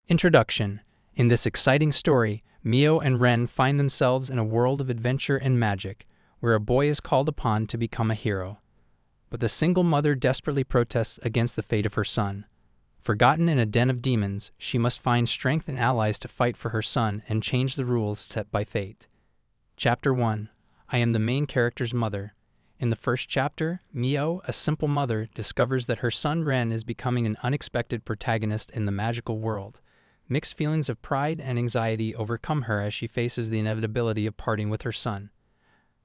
Introduction. In this exciting story, Mio and Ren find themselves in a world of adventure and magic, where a boy is called upon to become a hero. But the single mother desperately protests against the fate of her son. Forgotten in a den of demons, she must find strength and allies to fight for her son and change the rules set by fate. Chapter 1. I am the main character's mother. In the first chapter, Mio, a simple mother, discovers that her son Ren is becoming an unexpected protagonist in the magical world. Mixed feelings of pride and anxiety overcome her as she faces the inevitability of parting with her son.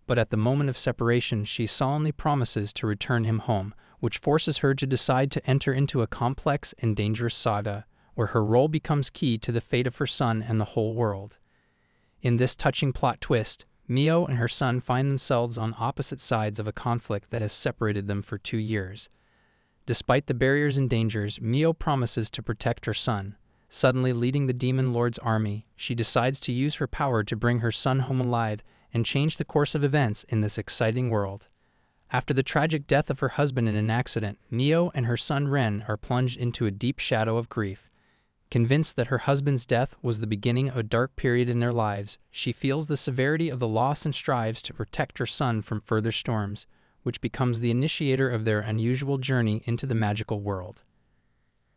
But at the moment of separation, she solemnly promises to return him home, which forces her to decide to enter into a complex and dangerous saga, where her role becomes key to the fate of her son and the whole world. In this touching plot twist, Mio and her son find themselves on opposite sides of a conflict that has separated them for 2 years. Despite the barriers and dangers, Mio promises to protect her son. Suddenly leading the Demon Lord's army, she decides to use her power to bring her son home alive and change the course of events in this exciting world. After the tragic death of her husband in an accident, Mio and her son Ren are plunged into a deep shadow of grief. Convinced that her husband's death was the beginning of a dark period in their lives, she feels the severity of the loss and strives to protect her son from further storms, which becomes the initiator of their unusual journey into the magical world.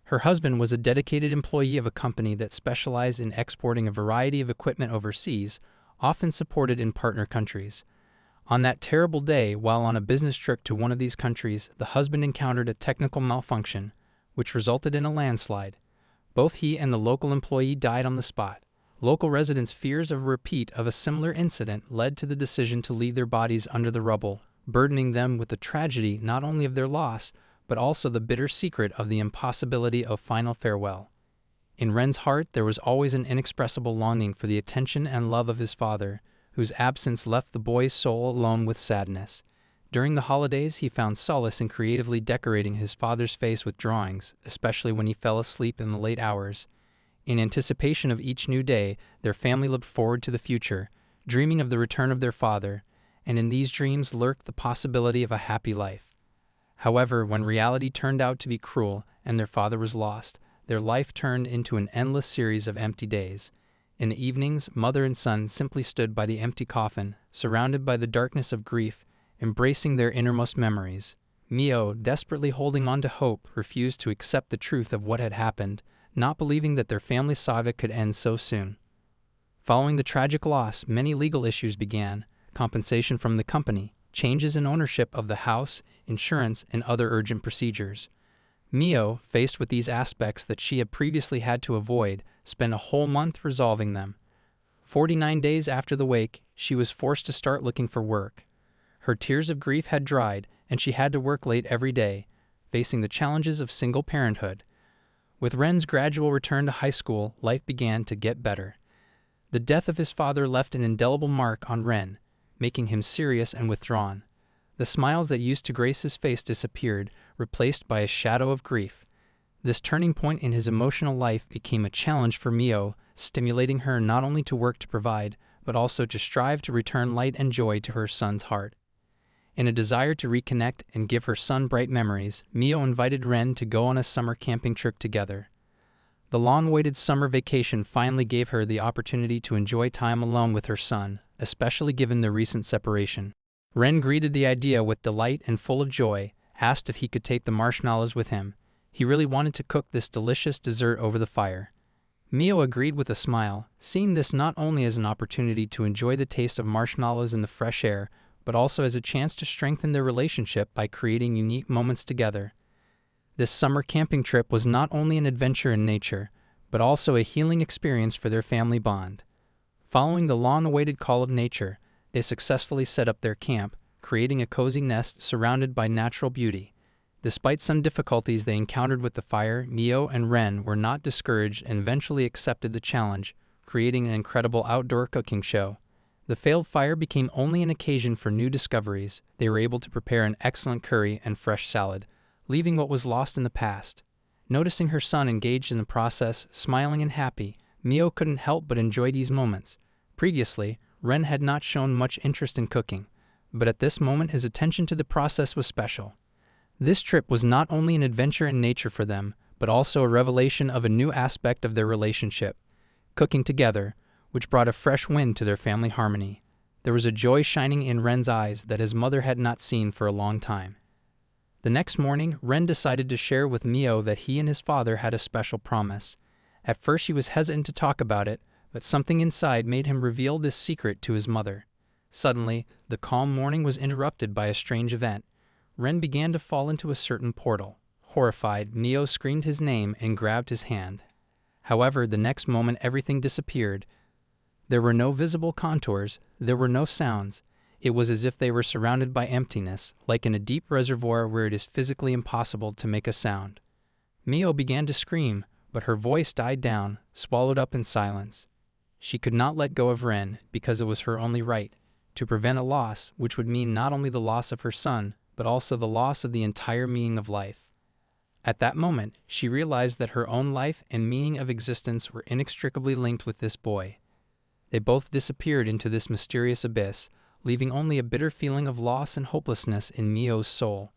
Her husband was a dedicated employee of a company that specialized in exporting a variety of equipment overseas, often supported in partner countries. On that terrible day, while on a business trip to one of these countries, the husband encountered a technical malfunction, which resulted in a landslide. Both he and the local employee died on the spot. Local residents' fears of a repeat of a similar incident led to the decision to leave their bodies under the rubble, burdening them with the tragedy not only of their loss, but also the bitter secret of the impossibility of final farewell. In Ren's heart there was always an inexpressible longing for the attention and love of his father, whose absence left the boy's soul alone with sadness. During the holidays he found solace in creatively decorating his father's face with drawings, especially when he fell asleep in the late hours. In anticipation of each new day, their family looked forward to the future, dreaming of the return of their father, and in these dreams lurked the possibility of a happy life. However, when reality turned out to be cruel and their father was lost, their life turned into an endless series of empty days. In the evenings, mother and son simply stood by the empty coffin, surrounded by the darkness of grief, embracing their innermost memories. Mio, desperately holding on to hope, refused to accept the truth of what had happened, not believing that their family saga could end so soon. Following the tragic loss, many legal issues began: compensation from the company, changes in ownership of the house, insurance, and other urgent procedures. Mio, faced with these aspects that she had previously had to avoid, spent a whole month resolving them. 49 days after the wake, she was forced to start looking for work. Her tears of grief had dried, and she had to work late every day, facing the challenges of single parenthood. With Ren's gradual return to high school, life began to get better. The death of his father left an indelible mark on Ren, making him serious and withdrawn. The smiles that used to grace his face disappeared, replaced by a shadow of grief. This turning point in his emotional life became a challenge for Mio, stimulating her not only to work to provide, but also to strive to return light and joy to her son's heart. In a desire to reconnect and give her son bright memories, Mio invited Ren to go on a summer camping trip together. The long-awaited summer vacation finally gave her the opportunity to enjoy time alone with her son, especially given their recent separation. Ren greeted the idea with delight and full of joy, asked if he could take the marshmallows with him. He really wanted to cook this delicious dessert over the fire. Mio agreed with a smile, seeing this not only as an opportunity to enjoy the taste of marshmallows in the fresh air, but also as a chance to strengthen their relationship by creating unique moments together. This summer camping trip was not only an adventure in nature, but also a healing experience for their family bond. Following the long-awaited call of nature, they successfully set up their camp, creating a cozy nest surrounded by natural beauty. Despite some difficulties they encountered with the fire, Mio and Ren were not discouraged and eventually accepted the challenge, creating an incredible outdoor cooking show. The failed fire became only an occasion for new discoveries. They were able to prepare an excellent curry and fresh salad, leaving what was lost in the past. Noticing her son engaged in the process, smiling and happy, Mio couldn't help but enjoy these moments. Previously, Ren had not shown much interest in cooking, but at this moment his attention to the process was special. This trip was not only an adventure in nature for them, but also a revelation of a new aspect of their relationship, cooking together, which brought a fresh wind to their family harmony. There was a joy shining in Ren's eyes that his mother had not seen for a long time. The next morning, Ren decided to share with Mio that he and his father had a special promise. At first he was hesitant to talk about it, but something inside made him reveal this secret to his mother. Suddenly, the calm morning was interrupted by a strange event. Ren began to fall into a certain portal. Horrified, Mio screamed his name and grabbed his hand. However, the next moment everything disappeared. There were no visible contours, there were no sounds. It was as if they were surrounded by emptiness, like in a deep reservoir where it is physically impossible to make a sound. Mio began to scream, but her voice died down, swallowed up in silence. She could not let go of Ren, because it was her only right, to prevent a loss which would mean not only the loss of her son, but also the loss of the entire meaning of life. At that moment, she realized that her own life and meaning of existence were inextricably linked with this boy. They both disappeared into this mysterious abyss, leaving only a bitter feeling of loss and hopelessness in Mio's soul.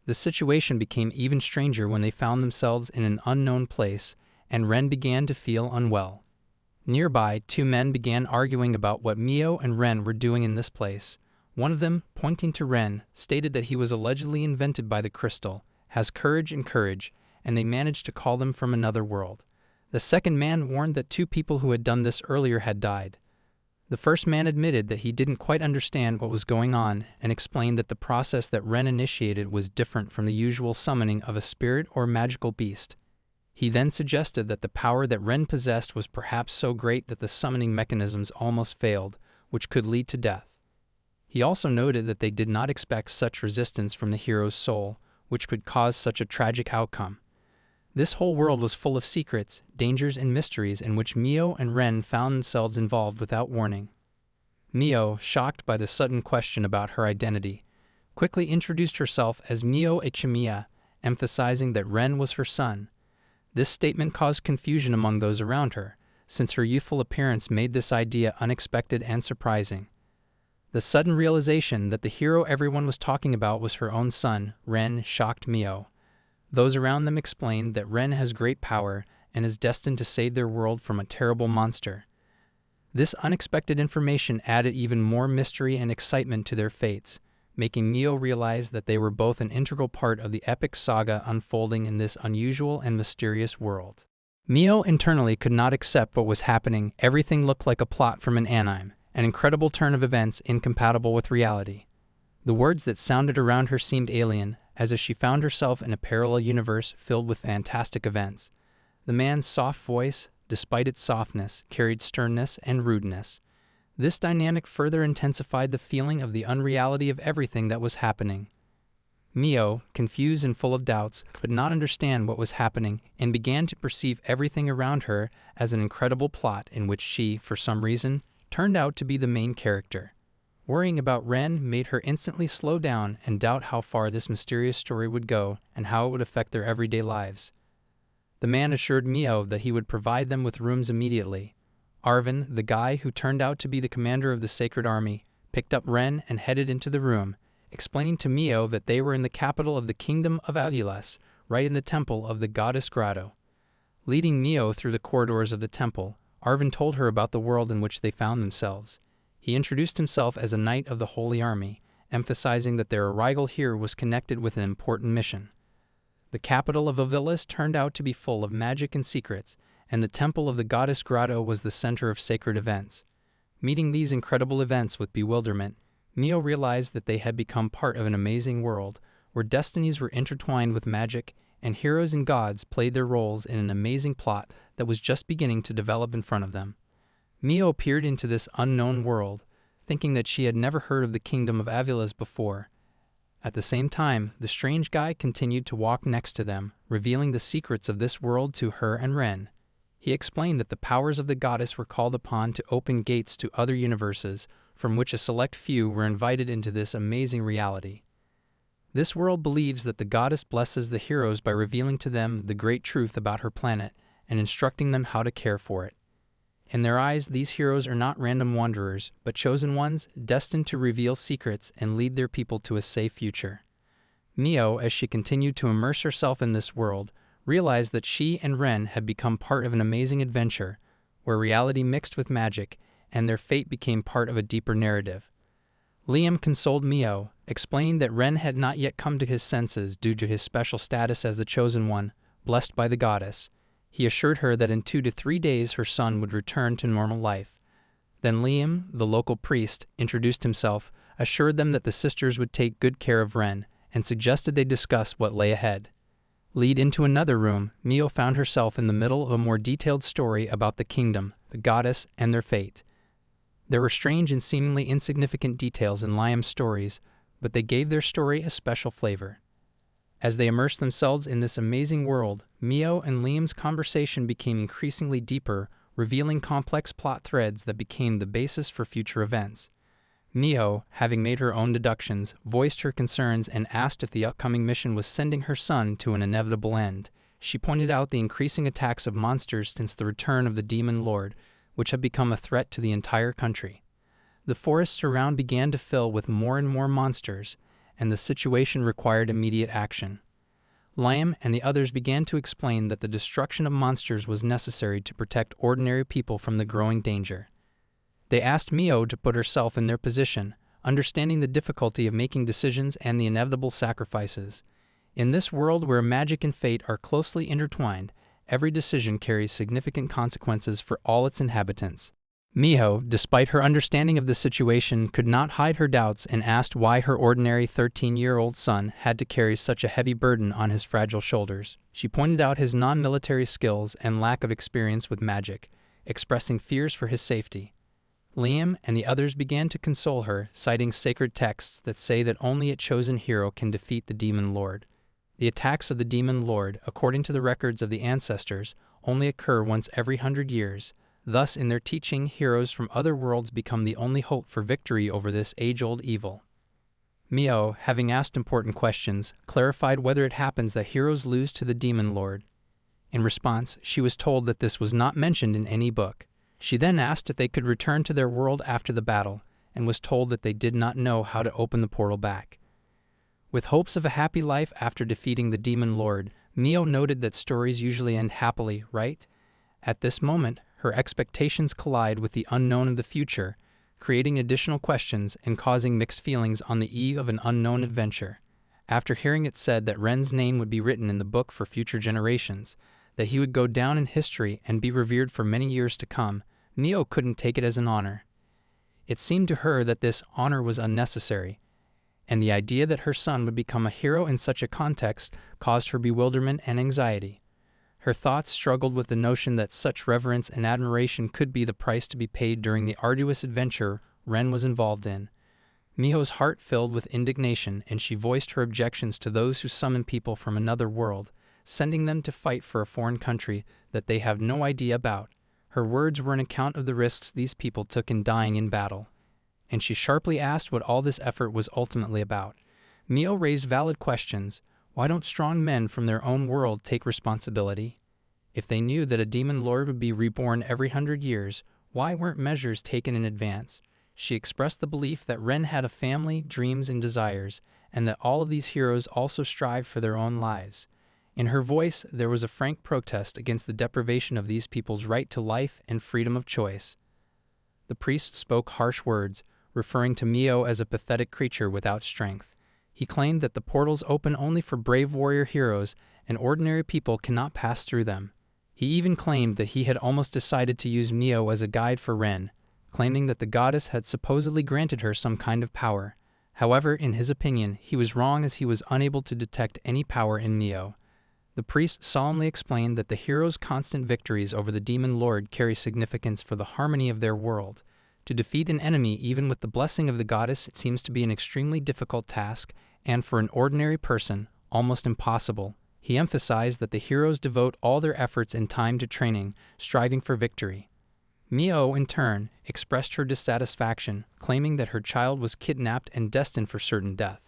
The situation became even stranger when they found themselves in an unknown place, and Ren began to feel unwell. Nearby, two men began arguing about what Mio and Ren were doing in this place. One of them, pointing to Ren, stated that he was allegedly invented by the crystal, has courage, and they managed to call them from another world. The second man warned that two people who had done this earlier had died. The first man admitted that he didn't quite understand what was going on and explained that the process that Ren initiated was different from the usual summoning of a spirit or magical beast. He then suggested that the power that Ren possessed was perhaps so great that the summoning mechanisms almost failed, which could lead to death. He also noted that they did not expect such resistance from the hero's soul, which could cause such a tragic outcome. This whole world was full of secrets, dangers, and mysteries in which Mio and Ren found themselves involved without warning. Mio, shocked by the sudden question about her identity, quickly introduced herself as Mio Ichimiya, emphasizing that Ren was her son. This statement caused confusion among those around her, since her youthful appearance made this idea unexpected and surprising. The sudden realization that the hero everyone was talking about was her own son, Ren, shocked Mio. Those around them explained that Ren has great power and is destined to save their world from a terrible monster. This unexpected information added even more mystery and excitement to their fates, making Mio realize that they were both an integral part of the epic saga unfolding in this unusual and mysterious world. Mio internally could not accept what was happening. Everything looked like a plot from an anime, an incredible turn of events incompatible with reality. The words that sounded around her seemed alien, as if she found herself in a parallel universe filled with fantastic events. The man's soft voice, despite its softness, carried sternness and rudeness. This dynamic further intensified the feeling of the unreality of everything that was happening. Mio, confused and full of doubts, could not understand what was happening and began to perceive everything around her as an incredible plot in which she, for some reason, turned out to be the main character. Worrying about Ren made her instantly slow down and doubt how far this mysterious story would go and how it would affect their everyday lives. The man assured Mio that he would provide them with rooms immediately. Arvin, the guy who turned out to be the commander of the Sacred Army, picked up Ren and headed into the room, explaining to Mio that they were in the capital of the kingdom of Adilas, right in the temple of the goddess Grotto. Leading Mio through the corridors of the temple, Arvin told her about the world in which they found themselves. He introduced himself as a knight of the Holy Army, emphasizing that their arrival here was connected with an important mission. The capital of Adilas turned out to be full of magic and secrets, and the temple of the goddess Grotto was the center of sacred events. Meeting these incredible events with bewilderment, Mio realized that they had become part of an amazing world, where destinies were intertwined with magic, and heroes and gods played their roles in an amazing plot that was just beginning to develop in front of them. Mio peered into this unknown world, thinking that she had never heard of the kingdom of Adilas before. At the same time, the strange guy continued to walk next to them, revealing the secrets of this world to her and Ren. He explained that the powers of the goddess were called upon to open gates to other universes, from which a select few were invited into this amazing reality. This world believes that the goddess blesses the heroes by revealing to them the great truth about her planet and instructing them how to care for it. In their eyes, these heroes are not random wanderers, but chosen ones destined to reveal secrets and lead their people to a safe future. Mio, as she continued to immerse herself in this world, realized that she and Ren had become part of an amazing adventure, where reality mixed with magic, and their fate became part of a deeper narrative. Liam consoled Mio, explaining that Ren had not yet come to his senses due to his special status as the Chosen One, blessed by the goddess. He assured her that in 2 to 3 days her son would return to normal life. Then Liam, the local priest, introduced himself, assured them that the sisters would take good care of Ren, and suggested they discuss what lay ahead. Lead into another room, Mio found herself in the middle of a more detailed story about the kingdom, the goddess, and their fate. There were strange and seemingly insignificant details in Liam's stories, but they gave their story a special flavor. As they immersed themselves in this amazing world, Mio and Liam's conversation became increasingly deeper, revealing complex plot threads that became the basis for future events. Mio, having made her own deductions, voiced her concerns and asked if the upcoming mission was sending her son to an inevitable end. She pointed out the increasing attacks of monsters since the return of the Demon Lord, which had become a threat to the entire country. The forests around began to fill with more and more monsters, and the situation required immediate action. Liam and the others began to explain that the destruction of monsters was necessary to protect ordinary people from the growing danger. They asked Mio to put herself in their position, understanding the difficulty of making decisions and the inevitable sacrifices. In this world where magic and fate are closely intertwined, every decision carries significant consequences for all its inhabitants. Mio, despite her understanding of the situation, could not hide her doubts and asked why her ordinary 13-year-old son had to carry such a heavy burden on his fragile shoulders. She pointed out his non-military skills and lack of experience with magic, expressing fears for his safety. Liam and the others began to console her, citing sacred texts that say that only a chosen hero can defeat the Demon Lord. The attacks of the Demon Lord, according to the records of the ancestors, only occur once every 100 years. Thus, in their teaching, heroes from other worlds become the only hope for victory over this age-old evil. Mio, having asked important questions, clarified whether it happens that heroes lose to the Demon Lord. In response, she was told that this was not mentioned in any book. She then asked if they could return to their world after the battle, and was told that they did not know how to open the portal back. With hopes of a happy life after defeating the Demon Lord, Mio noted that stories usually end happily, right? At this moment, her expectations collide with the unknown of the future, creating additional questions and causing mixed feelings on the eve of an unknown adventure. After hearing it said that Ren's name would be written in the book for future generations, that he would go down in history and be revered for many years to come, Mio couldn't take it as an honor. It seemed to her that this honor was unnecessary, and the idea that her son would become a hero in such a context caused her bewilderment and anxiety. Her thoughts struggled with the notion that such reverence and admiration could be the price to be paid during the arduous adventure Ren was involved in. Mio's heart filled with indignation, and she voiced her objections to those who summon people from another world, sending them to fight for a foreign country that they have no idea about. Her words were an account of the risks these people took in dying in battle, and she sharply asked what all this effort was ultimately about. Mio raised valid questions. Why don't strong men from their own world take responsibility? If they knew that a Demon Lord would be reborn every 100 years, why weren't measures taken in advance? She expressed the belief that Ren had a family, dreams, and desires, and that all of these heroes also strive for their own lives. In her voice, there was a frank protest against the deprivation of these people's right to life and freedom of choice. The priest spoke harsh words, referring to Mio as a pathetic creature without strength. He claimed that the portals open only for brave warrior heroes, and ordinary people cannot pass through them. He even claimed that he had almost decided to use Mio as a guide for Ren, claiming that the goddess had supposedly granted her some kind of power. However, in his opinion, he was wrong as he was unable to detect any power in Mio. The priest solemnly explained that the heroes' constant victories over the Demon Lord carry significance for the harmony of their world. To defeat an enemy even with the blessing of the goddess seems to be an extremely difficult task, and for an ordinary person, almost impossible. He emphasized that the heroes devote all their efforts and time to training, striving for victory. Mio, in turn, expressed her dissatisfaction, claiming that her child was kidnapped and destined for certain death.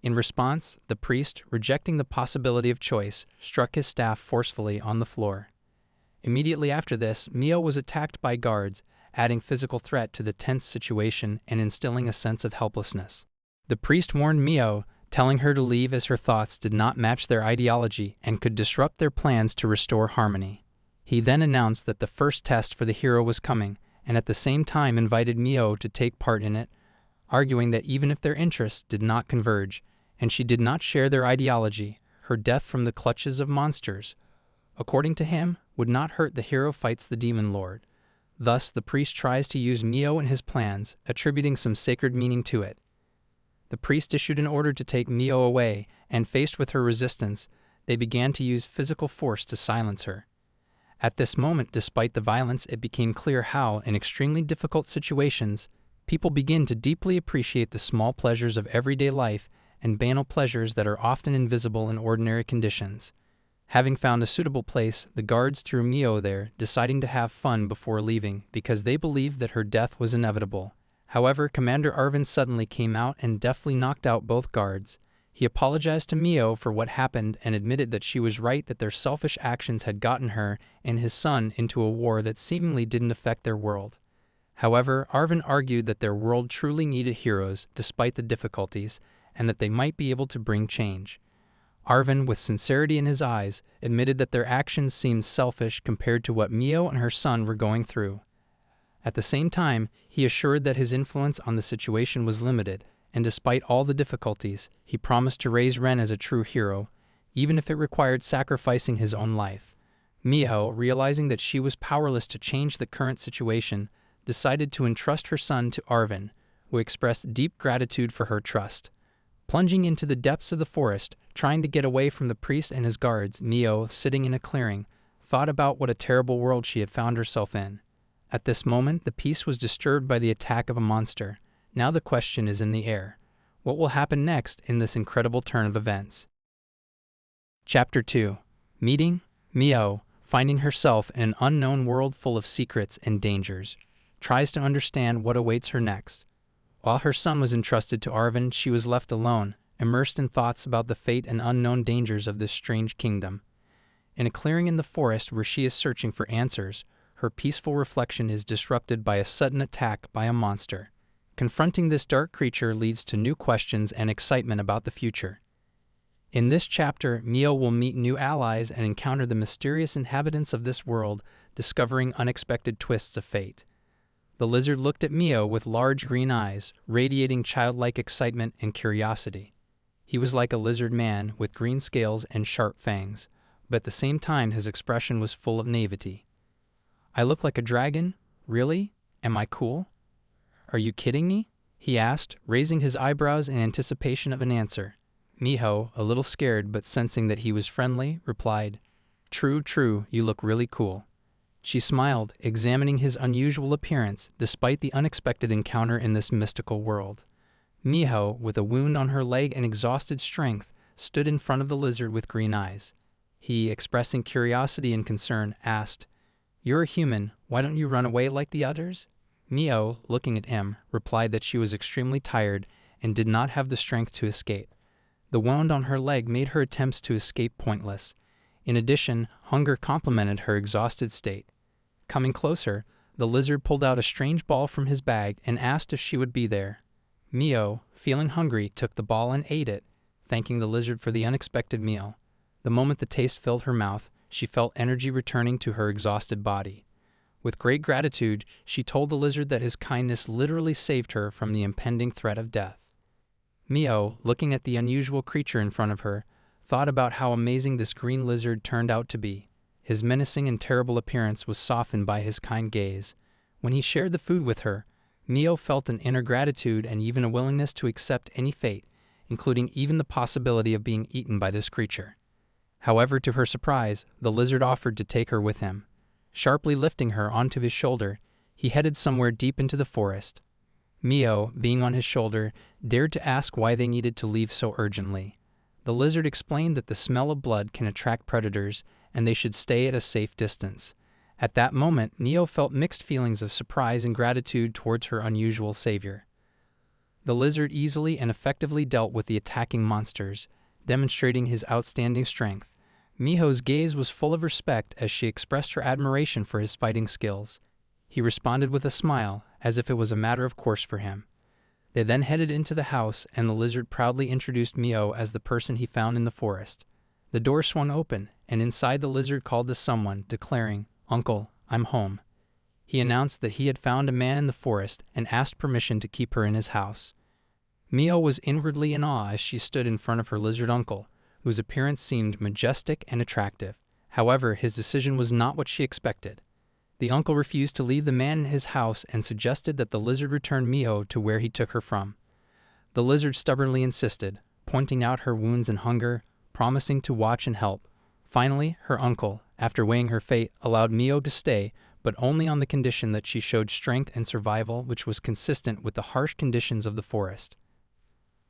In response, the priest, rejecting the possibility of choice, struck his staff forcefully on the floor. Immediately after this, Mio was attacked by guards, adding physical threat to the tense situation and instilling a sense of helplessness. The priest warned Mio telling her to leave as her thoughts did not match their ideology and could disrupt their plans to restore harmony. He then announced that the first test for the hero was coming, and at the same time invited Mio to take part in it, arguing that even if their interests did not converge, and she did not share their ideology, her death from the clutches of monsters, according to him, would not hurt the hero fights the demon lord. Thus, the priest tries to use Mio in his plans, attributing some sacred meaning to it. The priest issued an order to take Mio away, and faced with her resistance, they began to use physical force to silence her. At this moment, despite the violence, it became clear how, in extremely difficult situations, people begin to deeply appreciate the small pleasures of everyday life and banal pleasures that are often invisible in ordinary conditions. Having found a suitable place, the guards threw Mio there, deciding to have fun before leaving because they believed that her death was inevitable. However, Commander Arvin suddenly came out and deftly knocked out both guards. He apologized to Mio for what happened and admitted that she was right, that their selfish actions had gotten her and his son into a war that seemingly didn't affect their world. However, Arvin argued that their world truly needed heroes despite the difficulties, and that they might be able to bring change. Arvin, with sincerity in his eyes, admitted that their actions seemed selfish compared to what Mio and her son were going through. At the same time, he assured that his influence on the situation was limited, and despite all the difficulties, he promised to raise Ren as a true hero, even if it required sacrificing his own life. Mio, realizing that she was powerless to change the current situation, decided to entrust her son to Arvin, who expressed deep gratitude for her trust. Plunging into the depths of the forest, trying to get away from the priest and his guards, Mio, sitting in a clearing, thought about what a terrible world she had found herself in. At this moment, the peace was disturbed by the attack of a monster. Now the question is in the air. What will happen next in this incredible turn of events? Chapter 2. Meeting Mio, finding herself in an unknown world full of secrets and dangers, tries to understand what awaits her next. While her son was entrusted to Arvin, she was left alone, immersed in thoughts about the fate and unknown dangers of this strange kingdom. In a clearing in the forest where she is searching for answers, her peaceful reflection is disrupted by a sudden attack by a monster. Confronting this dark creature leads to new questions and excitement about the future. In this chapter, Mio will meet new allies and encounter the mysterious inhabitants of this world, discovering unexpected twists of fate. The lizard looked at Mio with large green eyes, radiating childlike excitement and curiosity. He was like a lizard man with green scales and sharp fangs, but at the same time his expression was full of naivety. "I look like a dragon? Really? Am I cool? Are you kidding me?" he asked, raising his eyebrows in anticipation of an answer. Mio, a little scared but sensing that he was friendly, replied, True, you look really cool." She smiled, examining his unusual appearance despite the unexpected encounter in this mystical world. Mio, with a wound on her leg and exhausted strength, stood in front of the lizard with green eyes. He, expressing curiosity and concern, asked, "You're a human, why don't you run away like the others?" Mio, looking at him, replied that she was extremely tired and did not have the strength to escape. The wound on her leg made her attempts to escape pointless. In addition, hunger complemented her exhausted state. Coming closer, the lizard pulled out a strange ball from his bag and asked if she would be there. Mio, feeling hungry, took the ball and ate it, thanking the lizard for the unexpected meal. The moment the taste filled her mouth, she felt energy returning to her exhausted body. With great gratitude, she told the lizard that his kindness literally saved her from the impending threat of death. Mio, looking at the unusual creature in front of her, thought about how amazing this green lizard turned out to be. His menacing and terrible appearance was softened by his kind gaze. When he shared the food with her, Mio felt an inner gratitude and even a willingness to accept any fate, including even the possibility of being eaten by this creature. However, to her surprise, the lizard offered to take her with him. Sharply lifting her onto his shoulder, he headed somewhere deep into the forest. Mio, being on his shoulder, dared to ask why they needed to leave so urgently. The lizard explained that the smell of blood can attract predators, and they should stay at a safe distance. At that moment, Mio felt mixed feelings of surprise and gratitude towards her unusual savior. The lizard easily and effectively dealt with the attacking monsters, demonstrating his outstanding strength. Mio's gaze was full of respect as she expressed her admiration for his fighting skills. He responded with a smile, as if it was a matter of course for him. They then headed into the house, and the lizard proudly introduced Mio as the person he found in the forest. The door swung open, and inside the lizard called to someone, declaring, "Uncle, I'm home." He announced that he had found a man in the forest and asked permission to keep her in his house. Mio was inwardly in awe as she stood in front of her lizard uncle, whose appearance seemed majestic and attractive. However, his decision was not what she expected. The uncle refused to leave the man in his house and suggested that the lizard return Mio to where he took her from. The lizard stubbornly insisted, pointing out her wounds and hunger, promising to watch and help. Finally, her uncle, after weighing her fate, allowed Mio to stay, but only on the condition that she showed strength and survival, which was consistent with the harsh conditions of the forest.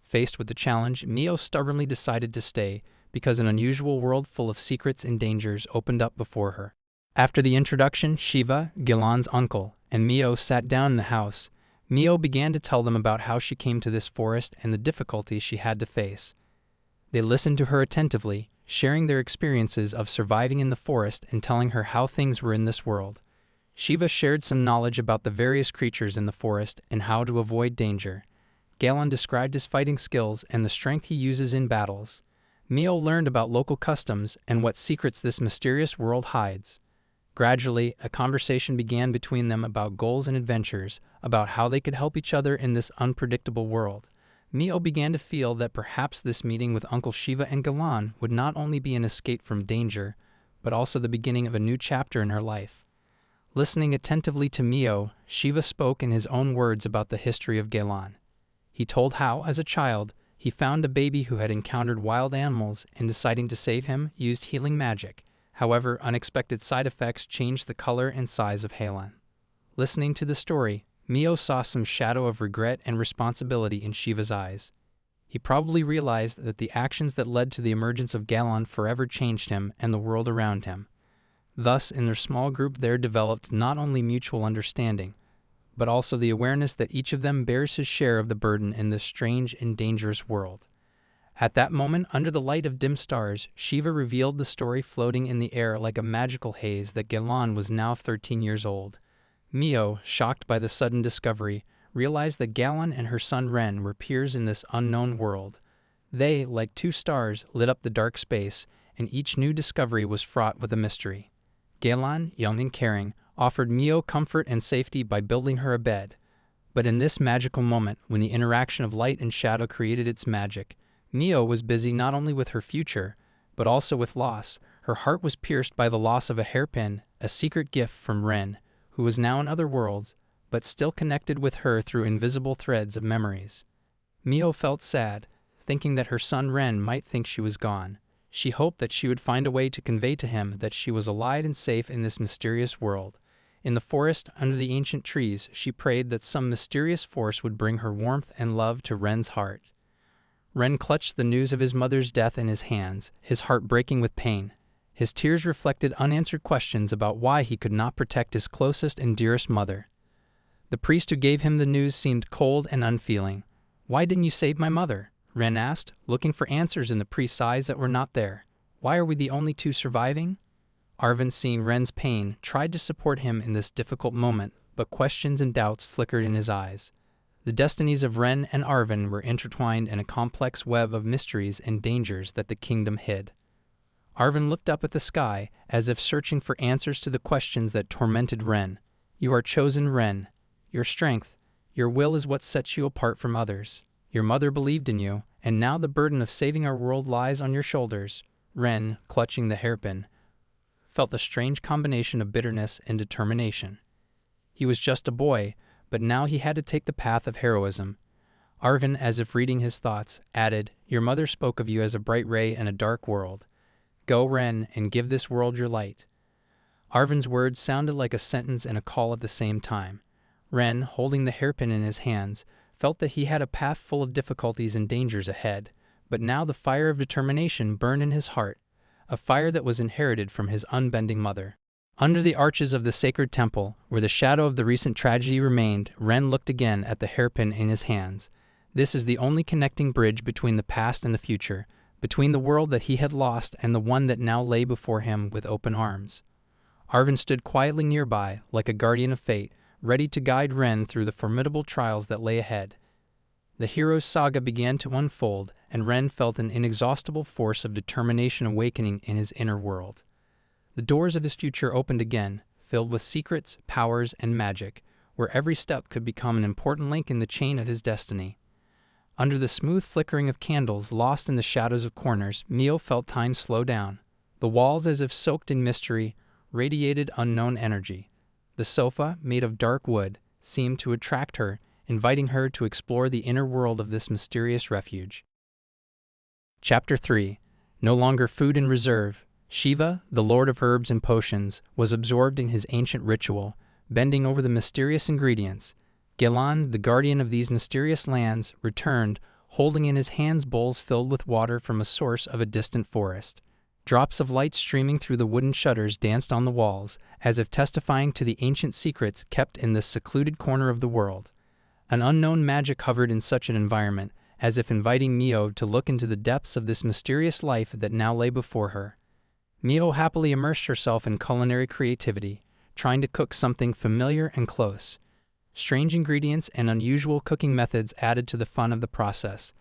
Faced with the challenge, Mio stubbornly decided to stay, because an unusual world full of secrets and dangers opened up before her. After the introduction, Shiva, Gilan's uncle, and Mio sat down in the house. Mio began to tell them about how she came to this forest and the difficulties she had to face. They listened to her attentively, sharing their experiences of surviving in the forest and telling her how things were in this world. Shiva shared some knowledge about the various creatures in the forest and how to avoid danger. Galan described his fighting skills and the strength he uses in battles. Mio learned about local customs and what secrets this mysterious world hides. Gradually, a conversation began between them about goals and adventures, about how they could help each other in this unpredictable world. Mio began to feel that perhaps this meeting with Uncle Shiva and Galan would not only be an escape from danger, but also the beginning of a new chapter in her life. Listening attentively to Mio, Shiva spoke in his own words about the history of Galan. He told how, as a child, he found a baby who had encountered wild animals and, deciding to save him, used healing magic. However, unexpected side effects changed the color and size of Galan. Listening to the story, Mio saw some shadow of regret and responsibility in Shiva's eyes. He probably realized that the actions that led to the emergence of Galan forever changed him and the world around him. Thus, in their small group there developed not only mutual understanding, but also the awareness that each of them bears his share of the burden in this strange and dangerous world. At that moment, under the light of dim stars, Shiva revealed the story floating in the air like a magical haze that Galan was now 13 years old. Mio, shocked by the sudden discovery, realized that Galan and her son Ren were peers in this unknown world. They, like two stars, lit up the dark space, and each new discovery was fraught with a mystery. Galan, young and caring, offered Mio comfort and safety by building her a bed. But in this magical moment, when the interaction of light and shadow created its magic, Mio was busy not only with her future, but also with loss. Her heart was pierced by the loss of a hairpin, a secret gift from Ren, who was now in other worlds, but still connected with her through invisible threads of memories. Mio felt sad, thinking that her son Ren might think she was gone. She hoped that she would find a way to convey to him that she was alive and safe in this mysterious world. In the forest, under the ancient trees, she prayed that some mysterious force would bring her warmth and love to Ren's heart. Ren clutched the news of his mother's death in his hands, his heart breaking with pain. His tears reflected unanswered questions about why he could not protect his closest and dearest mother. The priest who gave him the news seemed cold and unfeeling. "Why didn't you save my mother?" Ren asked, looking for answers in the priest's eyes that were not there. "Why are we the only two surviving?" Arvin, seeing Ren's pain, tried to support him in this difficult moment, but questions and doubts flickered in his eyes. The destinies of Ren and Arvin were intertwined in a complex web of mysteries and dangers that the kingdom hid. Arvin looked up at the sky, as if searching for answers to the questions that tormented Ren. "You are chosen, Ren. Your strength, your will is what sets you apart from others. Your mother believed in you, and now the burden of saving our world lies on your shoulders." Ren, clutching the hairpin, felt a strange combination of bitterness and determination. He was just a boy, but now he had to take the path of heroism. Arvin, as if reading his thoughts, added, "Your mother spoke of you as a bright ray in a dark world. Go, Ren, and give this world your light." Arvin's words sounded like a sentence and a call at the same time. Ren, holding the hairpin in his hands, felt that he had a path full of difficulties and dangers ahead, but now the fire of determination burned in his heart, a fire that was inherited from his unbending mother. Under the arches of the sacred temple, where the shadow of the recent tragedy remained, Ren looked again at the hairpin in his hands. This is the only connecting bridge between the past and the future, between the world that he had lost and the one that now lay before him with open arms. Arvin stood quietly nearby, like a guardian of fate, ready to guide Ren through the formidable trials that lay ahead. The hero's saga began to unfold, and Ren felt an inexhaustible force of determination awakening in his inner world. The doors of his future opened again, filled with secrets, powers, and magic, where every step could become an important link in the chain of his destiny. Under the smooth flickering of candles lost in the shadows of corners, Mio felt time slow down. The walls, as if soaked in mystery, radiated unknown energy. The sofa, made of dark wood, seemed to attract her, inviting her to explore the inner world of this mysterious refuge. Chapter 3. No longer food in reserve, Shiva, the lord of herbs and potions, was absorbed in his ancient ritual, bending over the mysterious ingredients. Gelan, the guardian of these mysterious lands, returned, holding in his hands bowls filled with water from a source of a distant forest. Drops of light streaming through the wooden shutters danced on the walls, as if testifying to the ancient secrets kept in this secluded corner of the world. An unknown magic hovered in such an environment, as if inviting Mio to look into the depths of this mysterious life that now lay before her. Mio happily immersed herself in culinary creativity, trying to cook something familiar and close. Strange ingredients and unusual cooking methods added to the fun of the process.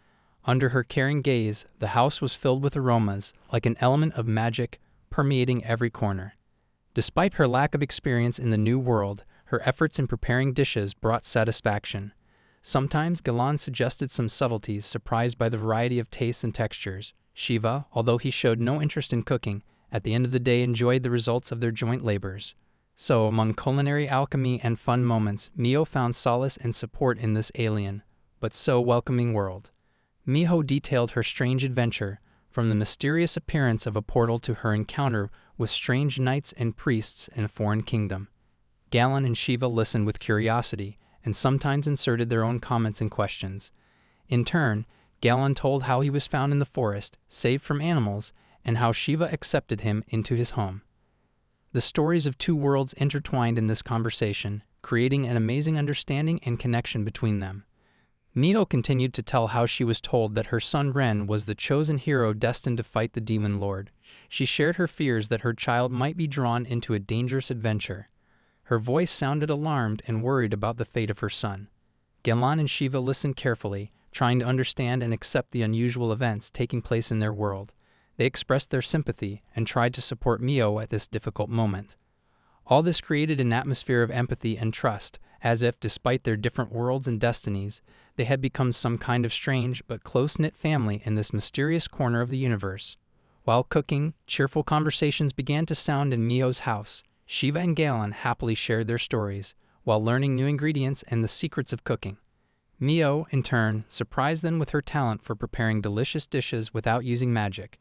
Under her caring gaze, the house was filled with aromas, like an element of magic, permeating every corner. Despite her lack of experience in the new world, her efforts in preparing dishes brought satisfaction. Sometimes Galan suggested some subtleties, surprised by the variety of tastes and textures. Shiva, although he showed no interest in cooking, at the end of the day enjoyed the results of their joint labors. So, among culinary alchemy and fun moments, Mio found solace and support in this alien, but so welcoming world. Miho detailed her strange adventure, from the mysterious appearance of a portal to her encounter with strange knights and priests in a foreign kingdom. Galan and Shiva listened with curiosity, and sometimes inserted their own comments and questions. In turn, Galan told how he was found in the forest, saved from animals, and how Shiva accepted him into his home. The stories of two worlds intertwined in this conversation, creating an amazing understanding and connection between them. Mio continued to tell how she was told that her son Ren was the chosen hero destined to fight the demon lord. She shared her fears that her child might be drawn into a dangerous adventure. Her voice sounded alarmed and worried about the fate of her son. Galan and Shiva listened carefully, trying to understand and accept the unusual events taking place in their world. They expressed their sympathy and tried to support Mio at this difficult moment. All this created an atmosphere of empathy and trust, as if, despite their different worlds and destinies, they had become some kind of strange but close-knit family in this mysterious corner of the universe. While cooking, cheerful conversations began to sound in Mio's house. Shiva and Galan happily shared their stories, while learning new ingredients and the secrets of cooking. Mio, in turn, surprised them with her talent for preparing delicious dishes without using magic.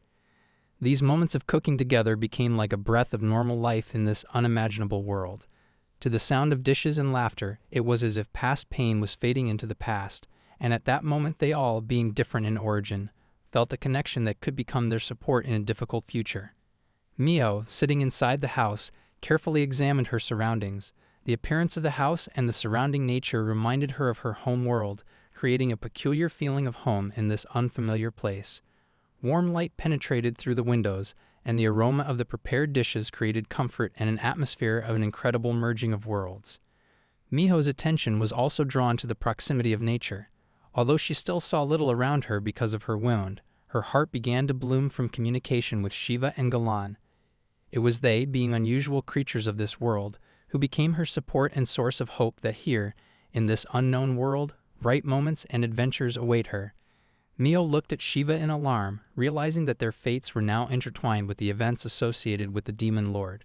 These moments of cooking together became like a breath of normal life in this unimaginable world. To the sound of dishes and laughter, it was as if past pain was fading into the past, and at that moment they all, being different in origin, felt a connection that could become their support in a difficult future. Mio, sitting inside the house, carefully examined her surroundings. The appearance of the house and the surrounding nature reminded her of her home world, creating a peculiar feeling of home in this unfamiliar place. Warm light penetrated through the windows, and the aroma of the prepared dishes created comfort and an atmosphere of an incredible merging of worlds. Miho's attention was also drawn to the proximity of nature. Although she still saw little around her because of her wound, her heart began to bloom from communication with Shiva and Galan. It was they, being unusual creatures of this world, who became her support and source of hope that here, in this unknown world, bright moments and adventures await her. Mio looked at Shiva in alarm, realizing that their fates were now intertwined with the events associated with the demon lord.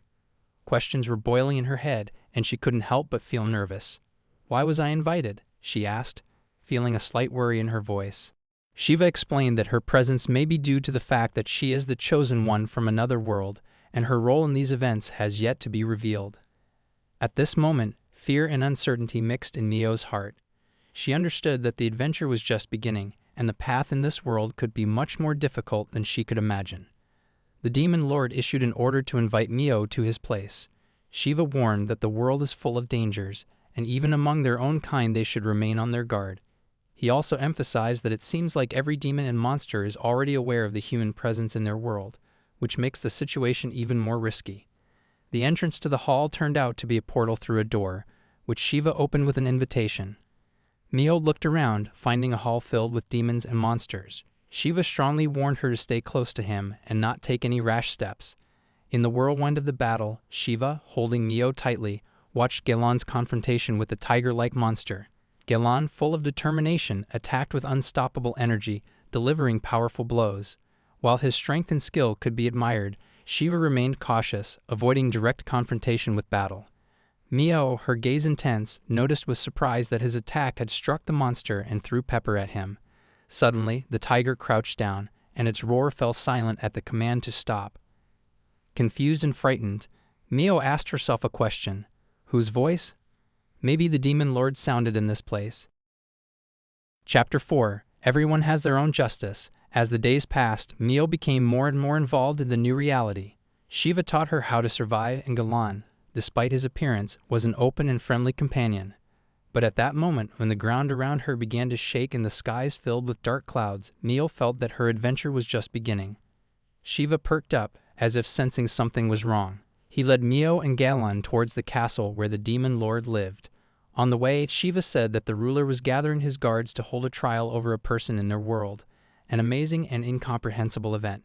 Questions were boiling in her head, and she couldn't help but feel nervous. "Why was I invited?" she asked, feeling a slight worry in her voice. Shiva explained that her presence may be due to the fact that she is the chosen one from another world, and her role in these events has yet to be revealed. At this moment, fear and uncertainty mixed in Mio's heart. She understood that the adventure was just beginning, and the path in this world could be much more difficult than she could imagine. The demon lord issued an order to invite Mio to his place. Shiva warned that the world is full of dangers, and even among their own kind they should remain on their guard. He also emphasized that it seems like every demon and monster is already aware of the human presence in their world, which makes the situation even more risky. The entrance to the hall turned out to be a portal through a door, which Shiva opened with an invitation. Mio looked around, finding a hall filled with demons and monsters. Shiva strongly warned her to stay close to him and not take any rash steps. In the whirlwind of the battle, Shiva, holding Mio tightly, watched Galan's confrontation with the tiger-like monster. Galan, full of determination, attacked with unstoppable energy, delivering powerful blows. While his strength and skill could be admired, Shiva remained cautious, avoiding direct confrontation with battle. Mio, her gaze intense, noticed with surprise that his attack had struck the monster and threw pepper at him. Suddenly, the tiger crouched down, and its roar fell silent at the command to stop. Confused and frightened, Mio asked herself a question. Whose voice? Maybe the demon lord sounded in this place. Chapter 4. Everyone has their own justice. As the days passed, Mio became more and more involved in the new reality. Shiva taught her how to survive, and Galan, despite his appearance, was an open and friendly companion. But at that moment, when the ground around her began to shake and the skies filled with dark clouds, Mio felt that her adventure was just beginning. Shiva perked up, as if sensing something was wrong. He led Mio and Galan towards the castle where the demon lord lived. On the way, Shiva said that the ruler was gathering his guards to hold a trial over a person in their world, an amazing and incomprehensible event.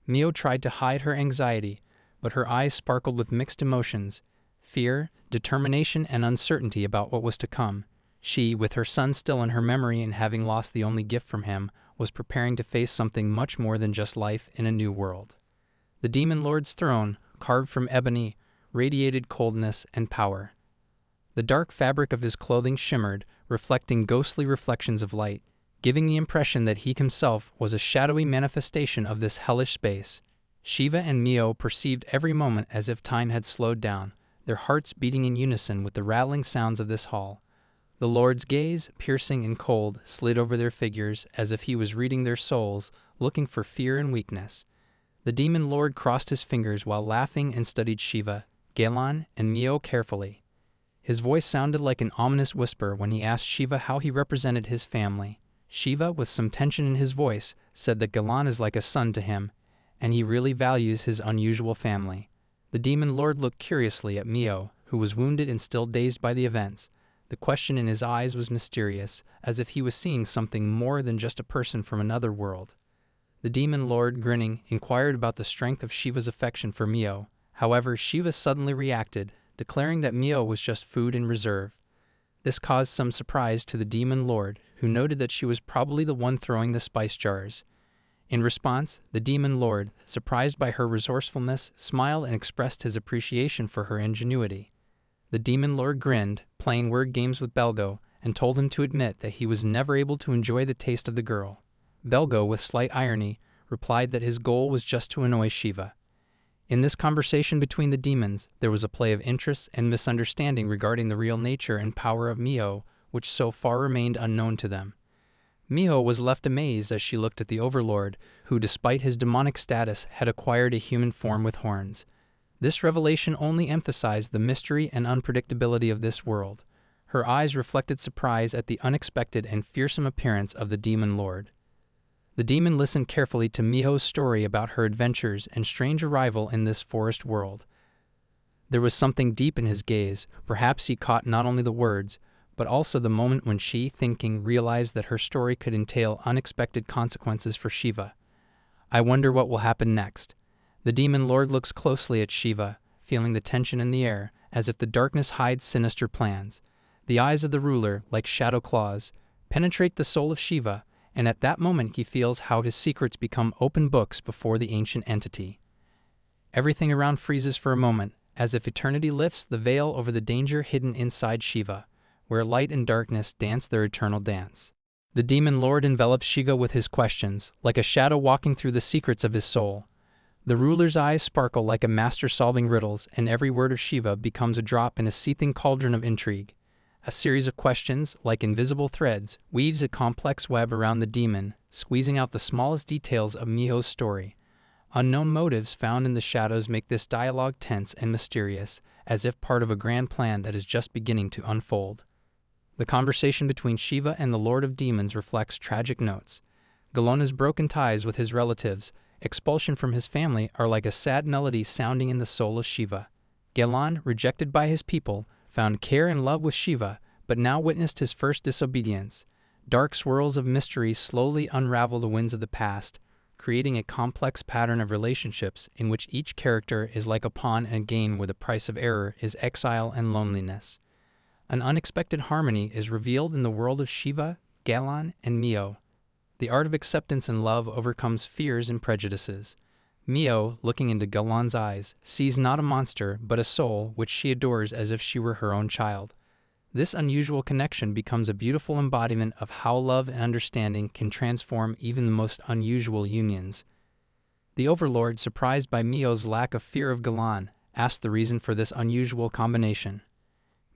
Mio tried to hide her anxiety, but her eyes sparkled with mixed emotions: fear, determination, and uncertainty about what was to come. She, with her son still in her memory and having lost the only gift from him, was preparing to face something much more than just life in a new world. The demon lord's throne, carved from ebony, radiated coldness and power. The dark fabric of his clothing shimmered, reflecting ghostly reflections of light, giving the impression that he himself was a shadowy manifestation of this hellish space. Shiva and Mio perceived every moment as if time had slowed down, their hearts beating in unison with the rattling sounds of this hall. The Lord's gaze, piercing and cold, slid over their figures as if he was reading their souls, looking for fear and weakness. The demon lord crossed his fingers while laughing and studied Shiva, Galan, and Mio carefully. His voice sounded like an ominous whisper when he asked Shiva how he represented his family. Shiva, with some tension in his voice, said that Galan is like a son to him, and he really values his unusual family. The demon lord looked curiously at Mio, who was wounded and still dazed by the events. The question in his eyes was mysterious, as if he was seeing something more than just a person from another world. The demon lord, grinning, inquired about the strength of Shiva's affection for Mio. However, Shiva suddenly reacted, declaring that Mio was just food in reserve. This caused some surprise to the demon lord, who noted that she was probably the one throwing the spice jars. In response, the demon lord, surprised by her resourcefulness, smiled and expressed his appreciation for her ingenuity. The demon lord grinned, playing word games with Belgo, and told him to admit that he was never able to enjoy the taste of the girl. Belgo, with slight irony, replied that his goal was just to annoy Shiva. In this conversation between the demons, there was a play of interests and misunderstanding regarding the real nature and power of Mio, which so far remained unknown to them. Mio was left amazed as she looked at the overlord, who, despite his demonic status, had acquired a human form with horns. This revelation only emphasized the mystery and unpredictability of this world. Her eyes reflected surprise at the unexpected and fearsome appearance of the demon lord. The demon listened carefully to Mio's story about her adventures and strange arrival in this forest world. There was something deep in his gaze. Perhaps he caught not only the words, but also the moment when she, thinking, realized that her story could entail unexpected consequences for Shiva. I wonder what will happen next. The demon lord looks closely at Shiva, feeling the tension in the air, as if the darkness hides sinister plans. The eyes of the ruler, like shadow claws, penetrate the soul of Shiva, and at that moment he feels how his secrets become open books before the ancient entity. Everything around freezes for a moment, as if eternity lifts the veil over the danger hidden inside Shiva, where light and darkness dance their eternal dance. The demon lord envelops Shiva with his questions, like a shadow walking through the secrets of his soul. The ruler's eyes sparkle like a master solving riddles, and every word of Shiva becomes a drop in a seething cauldron of intrigue. A series of questions, like invisible threads, weaves a complex web around the demon, squeezing out the smallest details of Mio's story. Unknown motives found in the shadows make this dialogue tense and mysterious, as if part of a grand plan that is just beginning to unfold. The conversation between Shiva and the Lord of Demons reflects tragic notes. Galona's broken ties with his relatives, expulsion from his family are like a sad melody sounding in the soul of Shiva. Galan, rejected by his people, found care and love with Shiva, but now witnessed his first disobedience. Dark swirls of mystery slowly unravel the winds of the past, creating a complex pattern of relationships in which each character is like a pawn in a game where the price of error is exile and loneliness. An unexpected harmony is revealed in the world of Shiva, Galan, and Mio. The art of acceptance and love overcomes fears and prejudices. Mio, looking into Galan's eyes, sees not a monster but a soul which she adores as if she were her own child. This unusual connection becomes a beautiful embodiment of how love and understanding can transform even the most unusual unions. The Overlord, surprised by Mio's lack of fear of Galan, asked the reason for this unusual combination.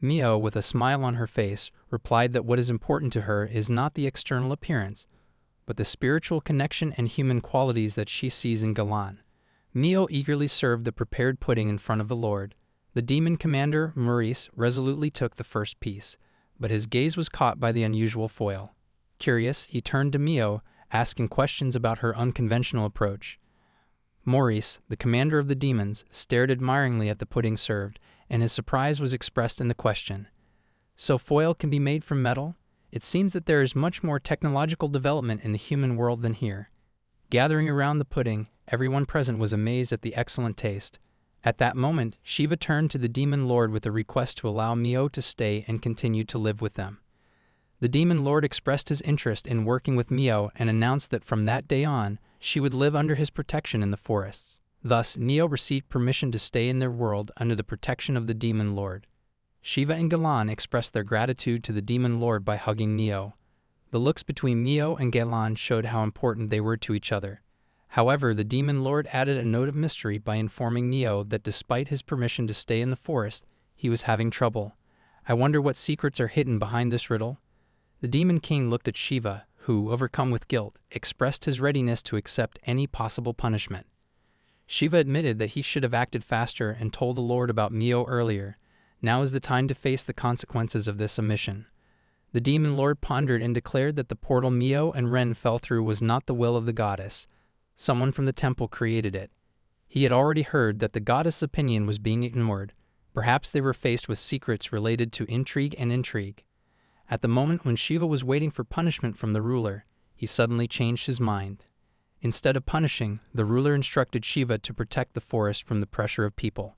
Mio, with a smile on her face, replied that what is important to her is not the external appearance, but the spiritual connection and human qualities that she sees in Galan. Mio eagerly served the prepared pudding in front of the Lord. The demon commander, Maurice, resolutely took the first piece, but his gaze was caught by the unusual foil. Curious, he turned to Mio, asking questions about her unconventional approach. Maurice, the commander of the demons, stared admiringly at the pudding served, and his surprise was expressed in the question. So foil can be made from metal? It seems that there is much more technological development in the human world than here. Gathering around the pudding, everyone present was amazed at the excellent taste. At that moment, Shiva turned to the demon lord with a request to allow Mio to stay and continue to live with them. The demon lord expressed his interest in working with Mio and announced that from that day on, she would live under his protection in the forests. Thus, Mio received permission to stay in their world under the protection of the demon lord. Shiva and Galan expressed their gratitude to the demon lord by hugging Mio. The looks between Mio and Galan showed how important they were to each other. However, the demon lord added a note of mystery by informing Mio that despite his permission to stay in the forest, he was having trouble. I wonder what secrets are hidden behind this riddle? The demon king looked at Shiva, who, overcome with guilt, expressed his readiness to accept any possible punishment. Shiva admitted that he should have acted faster and told the Lord about Mio earlier. Now is the time to face the consequences of this omission. The demon lord pondered and declared that the portal Mio and Ren fell through was not the will of the goddess. Someone from the temple created it. He had already heard that the goddess' opinion was being ignored. Perhaps they were faced with secrets related to intrigue and intrigue. At the moment when Shiva was waiting for punishment from the ruler, he suddenly changed his mind. Instead of punishing, the ruler instructed Shiva to protect the forest from the pressure of people.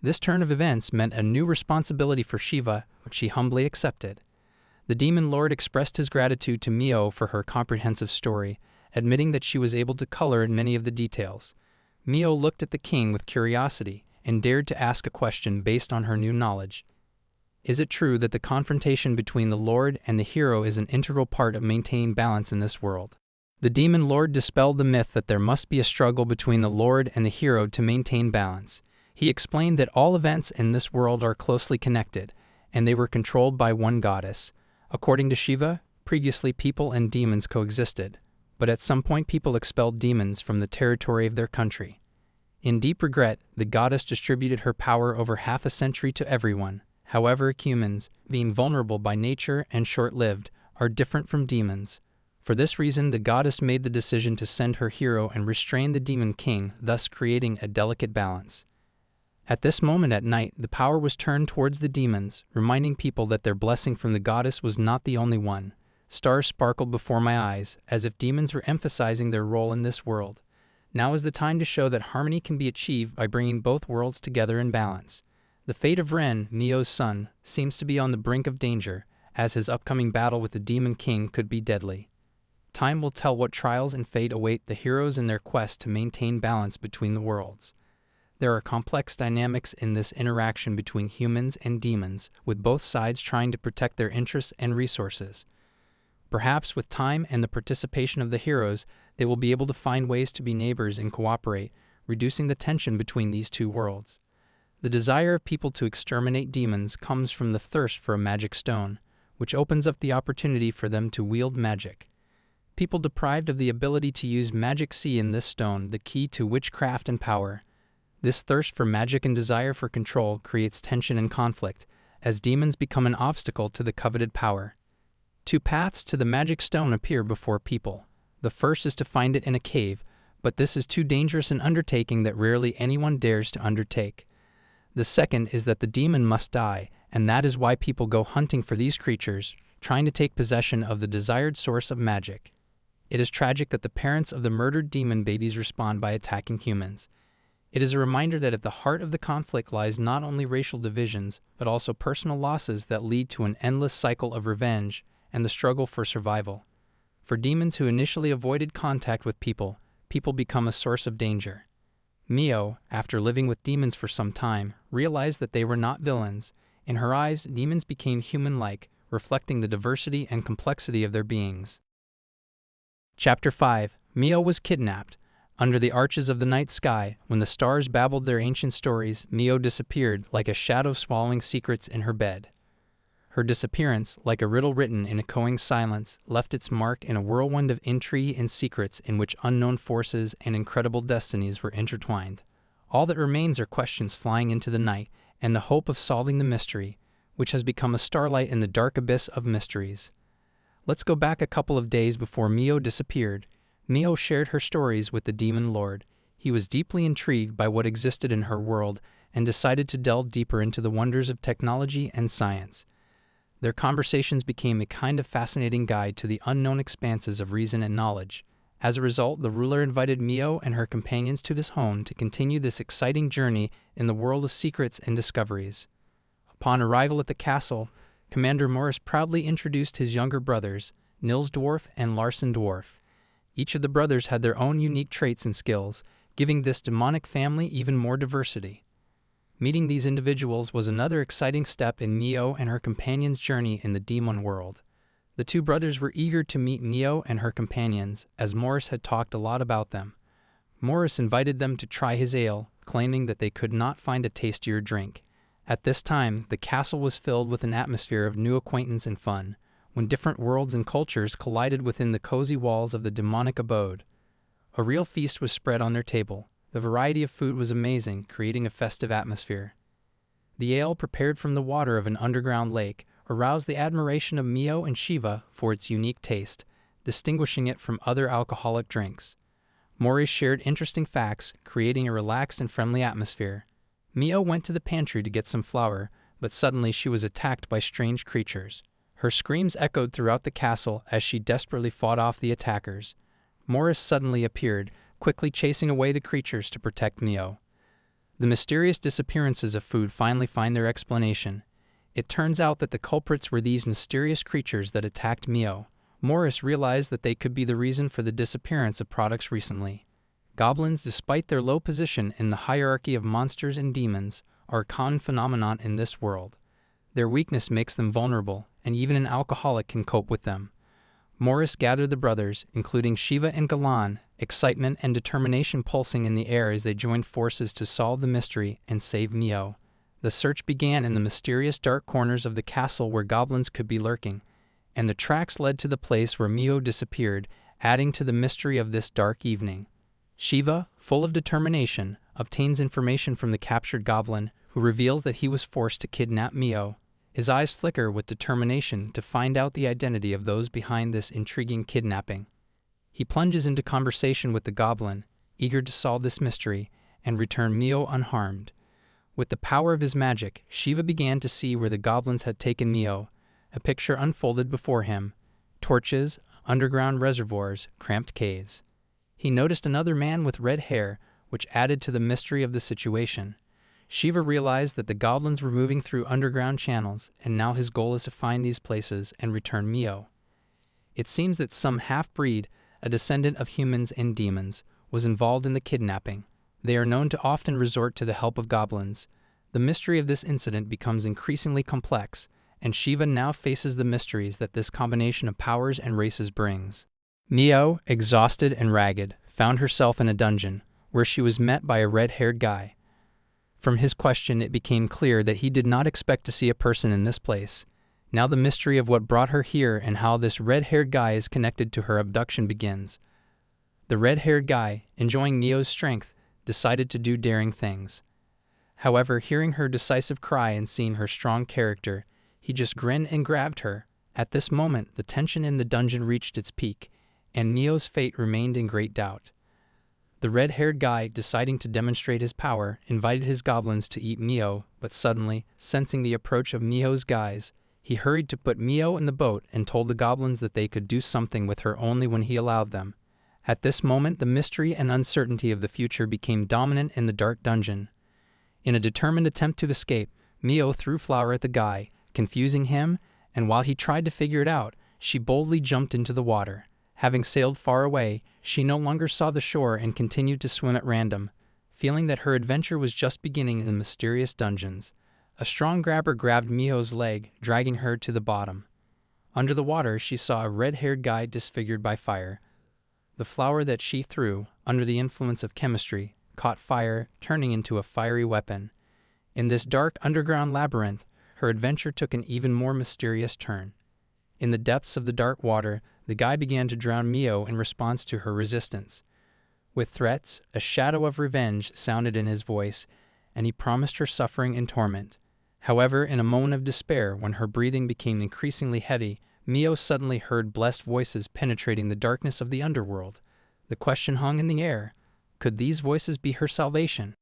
This turn of events meant a new responsibility for Shiva, which he humbly accepted. The demon lord expressed his gratitude to Mio for her comprehensive story, admitting that she was able to color in many of the details. Mio looked at the king with curiosity and dared to ask a question based on her new knowledge. Is it true that the confrontation between the Lord and the hero is an integral part of maintaining balance in this world? The demon lord dispelled the myth that there must be a struggle between the Lord and the hero to maintain balance. He explained that all events in this world are closely connected, and they were controlled by one goddess. According to Shiva, previously people and demons coexisted, but at some point people expelled demons from the territory of their country. In deep regret, the goddess distributed her power over half a century to everyone. However, humans, being vulnerable by nature and short-lived, are different from demons. For this reason, the goddess made the decision to send her hero and restrain the demon king, thus creating a delicate balance. At this moment at night, the power was turned towards the demons, reminding people that their blessing from the goddess was not the only one. Stars sparkled before my eyes, as if demons were emphasizing their role in this world. Now is the time to show that harmony can be achieved by bringing both worlds together in balance. The fate of Ren, Mio's son, seems to be on the brink of danger, as his upcoming battle with the Demon King could be deadly. Time will tell what trials and fate await the heroes in their quest to maintain balance between the worlds. There are complex dynamics in this interaction between humans and demons, with both sides trying to protect their interests and resources. Perhaps with time and the participation of the heroes, they will be able to find ways to be neighbors and cooperate, reducing the tension between these two worlds. The desire of people to exterminate demons comes from the thirst for a magic stone, which opens up the opportunity for them to wield magic. People deprived of the ability to use magic see in this stone the key to witchcraft and power. This thirst for magic and desire for control creates tension and conflict, as demons become an obstacle to the coveted power. Two paths to the magic stone appear before people. The first is to find it in a cave, but this is too dangerous an undertaking that rarely anyone dares to undertake. The second is that the demon must die, and that is why people go hunting for these creatures, trying to take possession of the desired source of magic. It is tragic that the parents of the murdered demon babies respond by attacking humans. It is a reminder that at the heart of the conflict lies not only racial divisions, but also personal losses that lead to an endless cycle of revenge and the struggle for survival. For demons who initially avoided contact with people, people become a source of danger. Mio, after living with demons for some time, realized that they were not villains. In her eyes, demons became human-like, reflecting the diversity and complexity of their beings. Chapter 5. Mio was kidnapped. Under the arches of the night sky, when the stars babbled their ancient stories, Mio disappeared like a shadow swallowing secrets in her bed. Her disappearance, like a riddle written in echoing silence, left its mark in a whirlwind of intrigue and secrets in which unknown forces and incredible destinies were intertwined. All that remains are questions flying into the night, and the hope of solving the mystery, which has become a starlight in the dark abyss of mysteries. Let's go back a couple of days before Mio disappeared. Mio shared her stories with the Demon Lord. He was deeply intrigued by what existed in her world and decided to delve deeper into the wonders of technology and science. Their conversations became a kind of fascinating guide to the unknown expanses of reason and knowledge. As a result, the ruler invited Mio and her companions to his home to continue this exciting journey in the world of secrets and discoveries. Upon arrival at the castle, Commander Morris proudly introduced his younger brothers, Nils Dwarf and Larsen Dwarf. Each of the brothers had their own unique traits and skills, giving this demonic family even more diversity. Meeting these individuals was another exciting step in Mio and her companions' journey in the demon world. The two brothers were eager to meet Mio and her companions, as Morris had talked a lot about them. Morris invited them to try his ale, claiming that they could not find a tastier drink. At this time, the castle was filled with an atmosphere of new acquaintance and fun, when different worlds and cultures collided within the cozy walls of the demonic abode. A real feast was spread on their table. The variety of food was amazing, creating a festive atmosphere. The ale prepared from the water of an underground lake aroused the admiration of Mio and Shiva for its unique taste, distinguishing it from other alcoholic drinks. Morris shared interesting facts, creating a relaxed and friendly atmosphere. Mio went to the pantry to get some flour, but suddenly she was attacked by strange creatures. Her screams echoed throughout the castle as she desperately fought off the attackers. Morris suddenly appeared, quickly chasing away the creatures to protect Mio. The mysterious disappearances of food finally find their explanation. It turns out that the culprits were these mysterious creatures that attacked Mio. Morris realized that they could be the reason for the disappearance of products recently. Goblins, despite their low position in the hierarchy of monsters and demons, are a common phenomenon in this world. Their weakness makes them vulnerable, and even an alcoholic can cope with them. Morris gathered the brothers, including Shiva and Galan, excitement and determination pulsing in the air as they joined forces to solve the mystery and save Mio. The search began in the mysterious dark corners of the castle where goblins could be lurking, and the tracks led to the place where Mio disappeared, adding to the mystery of this dark evening. Shiva, full of determination, obtains information from the captured goblin, who reveals that he was forced to kidnap Mio. His eyes flicker with determination to find out the identity of those behind this intriguing kidnapping. He plunges into conversation with the goblin, eager to solve this mystery and return Mio unharmed. With the power of his magic, Shiva began to see where the goblins had taken Mio. A picture unfolded before him: torches, underground reservoirs, cramped caves. He noticed another man with red hair, which added to the mystery of the situation. Shiva realized that the goblins were moving through underground channels, and now his goal is to find these places and return Mio. It seems that some half-breed, a descendant of humans and demons, was involved in the kidnapping. They are known to often resort to the help of goblins. The mystery of this incident becomes increasingly complex, and Shiva now faces the mysteries that this combination of powers and races brings. Mio, exhausted and ragged, found herself in a dungeon, where she was met by a red-haired guy. From his question, it became clear that he did not expect to see a person in this place. Now the mystery of what brought her here and how this red-haired guy is connected to her abduction begins. The red-haired guy, enjoying Mio's strength, decided to do daring things. However, hearing her decisive cry and seeing her strong character, he just grinned and grabbed her. At this moment, the tension in the dungeon reached its peak, and Mio's fate remained in great doubt. The red-haired guy, deciding to demonstrate his power, invited his goblins to eat Mio, but suddenly, sensing the approach of Mio's guys, he hurried to put Mio in the boat and told the goblins that they could do something with her only when he allowed them. At this moment, the mystery and uncertainty of the future became dominant in the dark dungeon. In a determined attempt to escape, Mio threw flour at the guy, confusing him, and while he tried to figure it out, she boldly jumped into the water. Having sailed far away, she no longer saw the shore and continued to swim at random, feeling that her adventure was just beginning in the mysterious dungeons. A strong grabber grabbed Mio's leg, dragging her to the bottom. Under the water, she saw a red-haired guy disfigured by fire. The flour that she threw, under the influence of chemistry, caught fire, turning into a fiery weapon. In this dark underground labyrinth, her adventure took an even more mysterious turn. In the depths of the dark water, the guy began to drown Mio in response to her resistance. With threats, a shadow of revenge sounded in his voice, and he promised her suffering and torment. However, in a moment of despair, when her breathing became increasingly heavy, Mio suddenly heard blessed voices penetrating the darkness of the underworld. The question hung in the air: could these voices be her salvation?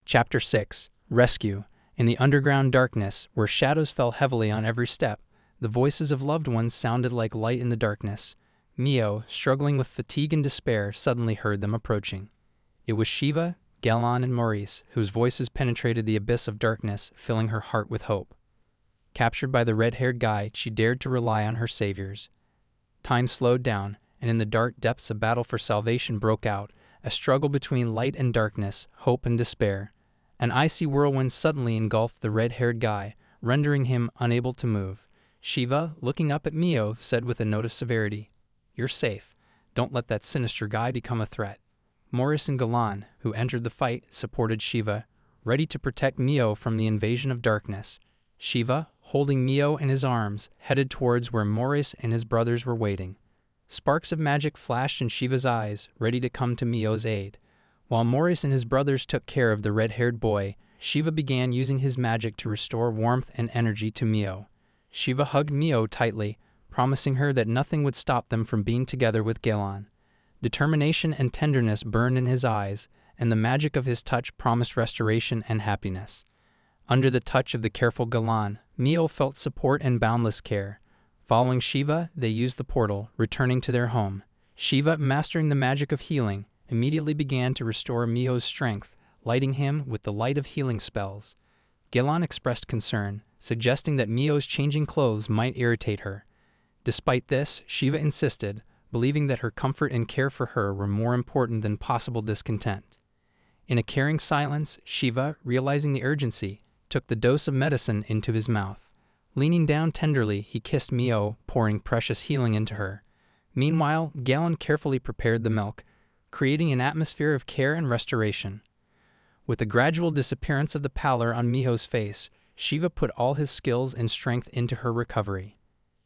Chapter 6. Rescue. In the underground darkness, where shadows fell heavily on every step, the voices of loved ones sounded like light in the darkness. Mio, struggling with fatigue and despair, suddenly heard them approaching. It was Shiva, Galan, and Maurice, whose voices penetrated the abyss of darkness, filling her heart with hope. Captured by the red-haired guy, she dared to rely on her saviors. Time slowed down, and in the dark depths a battle for salvation broke out, a struggle between light and darkness, hope and despair. An icy whirlwind suddenly engulfed the red-haired guy, rendering him unable to move. Shiva, looking up at Mio, said with a note of severity, "You're safe. Don't let that sinister guy become a threat." Maurice and Galan, who entered the fight, supported Shiva, ready to protect Mio from the invasion of darkness. Shiva, holding Mio in his arms, headed towards where Maurice and his brothers were waiting. Sparks of magic flashed in Shiva's eyes, ready to come to Mio's aid. While Maurice and his brothers took care of the red-haired boy, Shiva began using his magic to restore warmth and energy to Mio. Shiva hugged Mio tightly, promising her that nothing would stop them from being together with Galan. Determination and tenderness burned in his eyes, and the magic of his touch promised restoration and happiness. Under the touch of the careful Galan, Mio felt support and boundless care. Following Shiva, they used the portal, returning to their home. Shiva, mastering the magic of healing, immediately began to restore Mio's strength, lighting him with the light of healing spells. Galan expressed concern, suggesting that Mio's changing clothes might irritate her. Despite this, Shiva insisted, believing that her comfort and care for her were more important than possible discontent. In a caring silence, Shiva, realizing the urgency, took the dose of medicine into his mouth. Leaning down tenderly, he kissed Mio, pouring precious healing into her. Meanwhile, Galan carefully prepared the milk, creating an atmosphere of care and restoration. With the gradual disappearance of the pallor on Mio's face, Shiva put all his skills and strength into her recovery.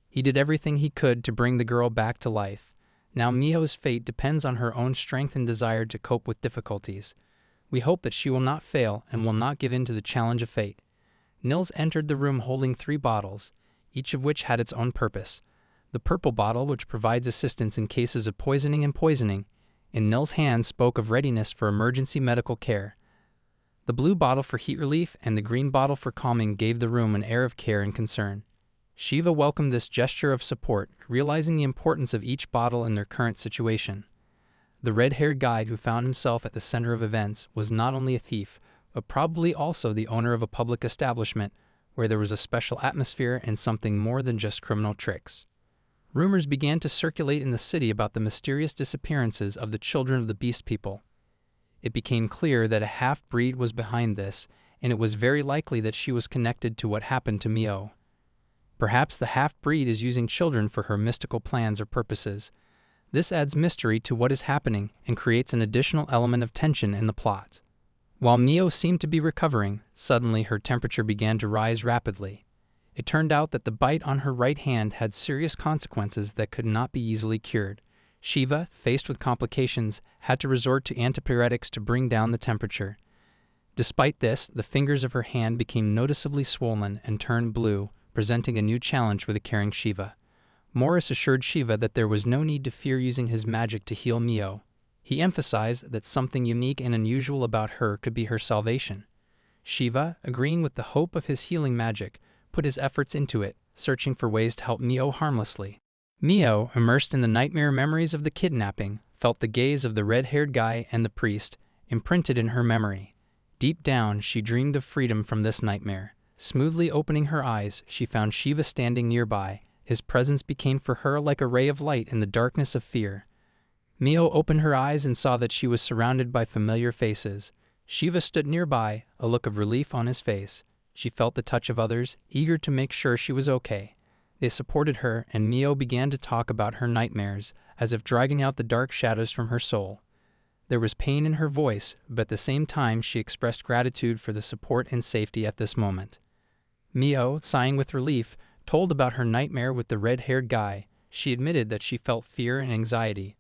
He did everything he could to bring the girl back to life. Now Mio's fate depends on her own strength and desire to cope with difficulties. We hope that she will not fail and will not give in to the challenge of fate. Nils entered the room holding 3 bottles, each of which had its own purpose. The purple bottle, which provides assistance in cases of poisoning and poisoning, in Nils' hand spoke of readiness for emergency medical care. The blue bottle for heat relief and the green bottle for calming gave the room an air of care and concern. Shiva welcomed this gesture of support, realizing the importance of each bottle in their current situation. The red-haired guy who found himself at the center of events was not only a thief, but probably also the owner of a public establishment where there was a special atmosphere and something more than just criminal tricks. Rumors began to circulate in the city about the mysterious disappearances of the children of the Beast People. It became clear that a half-breed was behind this, and it was very likely that she was connected to what happened to Mio. Perhaps the half-breed is using children for her mystical plans or purposes. This adds mystery to what is happening and creates an additional element of tension in the plot. While Mio seemed to be recovering, suddenly her temperature began to rise rapidly. It turned out that the bite on her right hand had serious consequences that could not be easily cured. Shiva, faced with complications, had to resort to antipyretics to bring down the temperature. Despite this, the fingers of her hand became noticeably swollen and turned blue, presenting a new challenge for the caring Shiva. Maurice assured Shiva that there was no need to fear using his magic to heal Mio. He emphasized that something unique and unusual about her could be her salvation. Shiva, agreeing with the hope of his healing magic, put his efforts into it, searching for ways to help Mio harmlessly. Mio, immersed in the nightmare memories of the kidnapping, felt the gaze of the red-haired guy and the priest, imprinted in her memory. Deep down, she dreamed of freedom from this nightmare. Smoothly opening her eyes, she found Shiva standing nearby. His presence became for her like a ray of light in the darkness of fear. Mio opened her eyes and saw that she was surrounded by familiar faces. Shiva stood nearby, a look of relief on his face. She felt the touch of others, eager to make sure she was okay. They supported her, and Mio began to talk about her nightmares, as if dragging out the dark shadows from her soul. There was pain in her voice, but at the same time she expressed gratitude for the support and safety at this moment. Mio, sighing with relief, told about her nightmare with the red-haired guy. She admitted that she felt fear and anxiety,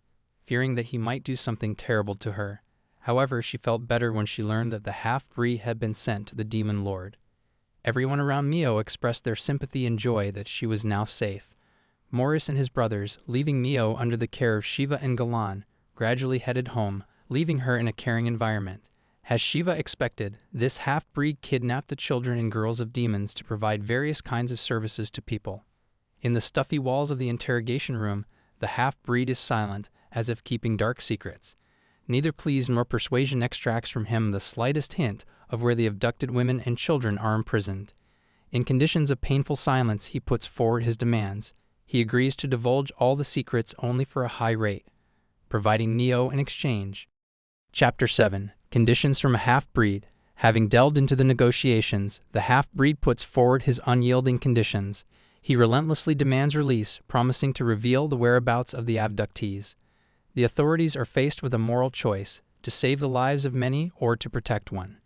fearing that he might do something terrible to her. However, she felt better when she learned that the half-breed had been sent to the demon lord. Everyone around Mio expressed their sympathy and joy that she was now safe. Morris and his brothers, leaving Mio under the care of Shiva and Galan, gradually headed home, leaving her in a caring environment. As Shiva expected, this half-breed kidnapped the children and girls of demons to provide various kinds of services to people. In the stuffy walls of the interrogation room, the half-breed is silent, as if keeping dark secrets. Neither pleas nor persuasion extracts from him the slightest hint of where the abducted women and children are imprisoned. In conditions of painful silence, he puts forward his demands. He agrees to divulge all the secrets only for a high rate, providing Mio in exchange. Chapter 7. Conditions from a half-breed. Having delved into the negotiations, the half-breed puts forward his unyielding conditions. He relentlessly demands release, promising to reveal the whereabouts of the abductees. The authorities are faced with a moral choice, to save the lives of many or to protect one.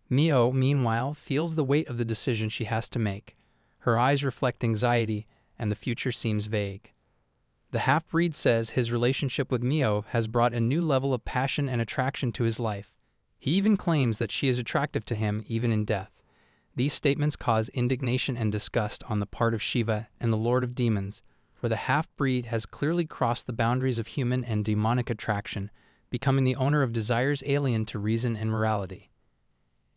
Mio, meanwhile, feels the weight of the decision she has to make. Her eyes reflect anxiety, and the future seems vague. The half-breed says his relationship with Mio has brought a new level of passion and attraction to his life. He even claims that she is attractive to him even in death. These statements cause indignation and disgust on the part of Shiva and the Lord of Demons, for the half-breed has clearly crossed the boundaries of human and demonic attraction, becoming the owner of desires alien to reason and morality.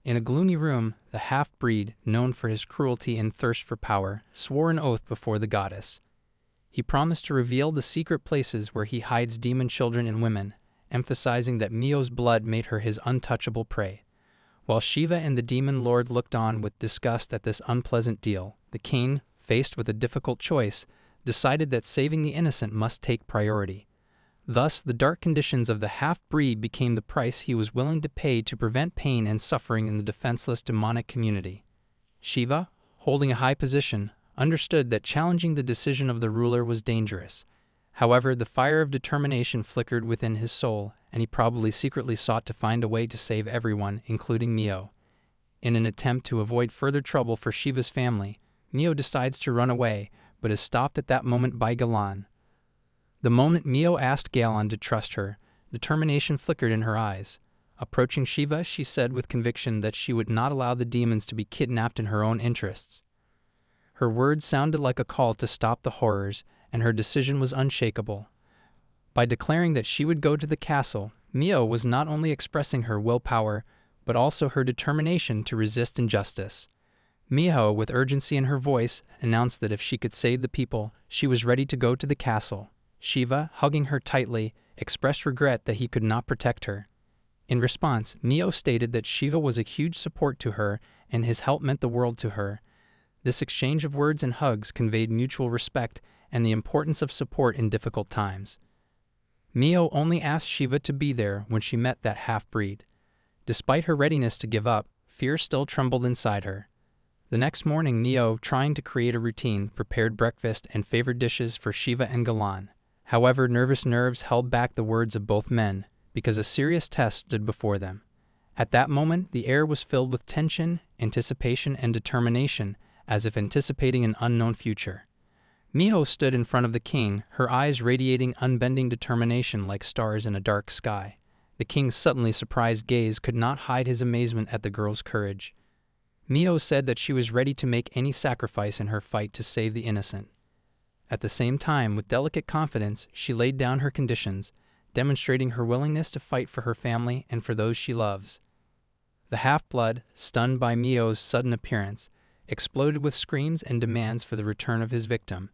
In a gloomy room, the half-breed, known for his cruelty and thirst for power, swore an oath before the goddess. He promised to reveal the secret places where he hides demon children and women, emphasizing that Mio's blood made her his untouchable prey. While Shiva and the demon lord looked on with disgust at this unpleasant deal, the king, faced with a difficult choice, decided that saving the innocent must take priority. Thus, the dark conditions of the half-breed became the price he was willing to pay to prevent pain and suffering in the defenseless demonic community. Shiva, holding a high position, understood that challenging the decision of the ruler was dangerous. However, the fire of determination flickered within his soul, and he probably secretly sought to find a way to save everyone, including Mio. In an attempt to avoid further trouble for Shiva's family, Mio decides to run away, but is stopped at that moment by Galan. The moment Mio asked Galan to trust her, determination flickered in her eyes. Approaching Shiva, she said with conviction that she would not allow the demons to be kidnapped in her own interests. Her words sounded like a call to stop the horrors, and her decision was unshakable. By declaring that she would go to the castle, Mio was not only expressing her willpower, but also her determination to resist injustice. Mio, with urgency in her voice, announced that if she could save the people, she was ready to go to the castle. Shiva, hugging her tightly, expressed regret that he could not protect her. In response, Mio stated that Shiva was a huge support to her, and his help meant the world to her. This exchange of words and hugs conveyed mutual respect and the importance of support in difficult times. Mio only asked Shiva to be there when she met that half-breed. Despite her readiness to give up, fear still trembled inside her. The next morning, Mio, trying to create a routine, prepared breakfast and favored dishes for Shiva and Galan. However, nervous nerves held back the words of both men, because a serious test stood before them. At that moment, the air was filled with tension, anticipation, and determination, as if anticipating an unknown future. Mio stood in front of the king, her eyes radiating unbending determination like stars in a dark sky. The king's suddenly surprised gaze could not hide his amazement at the girl's courage. Mio said that she was ready to make any sacrifice in her fight to save the innocent. At the same time, with delicate confidence, she laid down her conditions, demonstrating her willingness to fight for her family and for those she loves. The half-blood, stunned by Mio's sudden appearance, exploded with screams and demands for the return of his victim.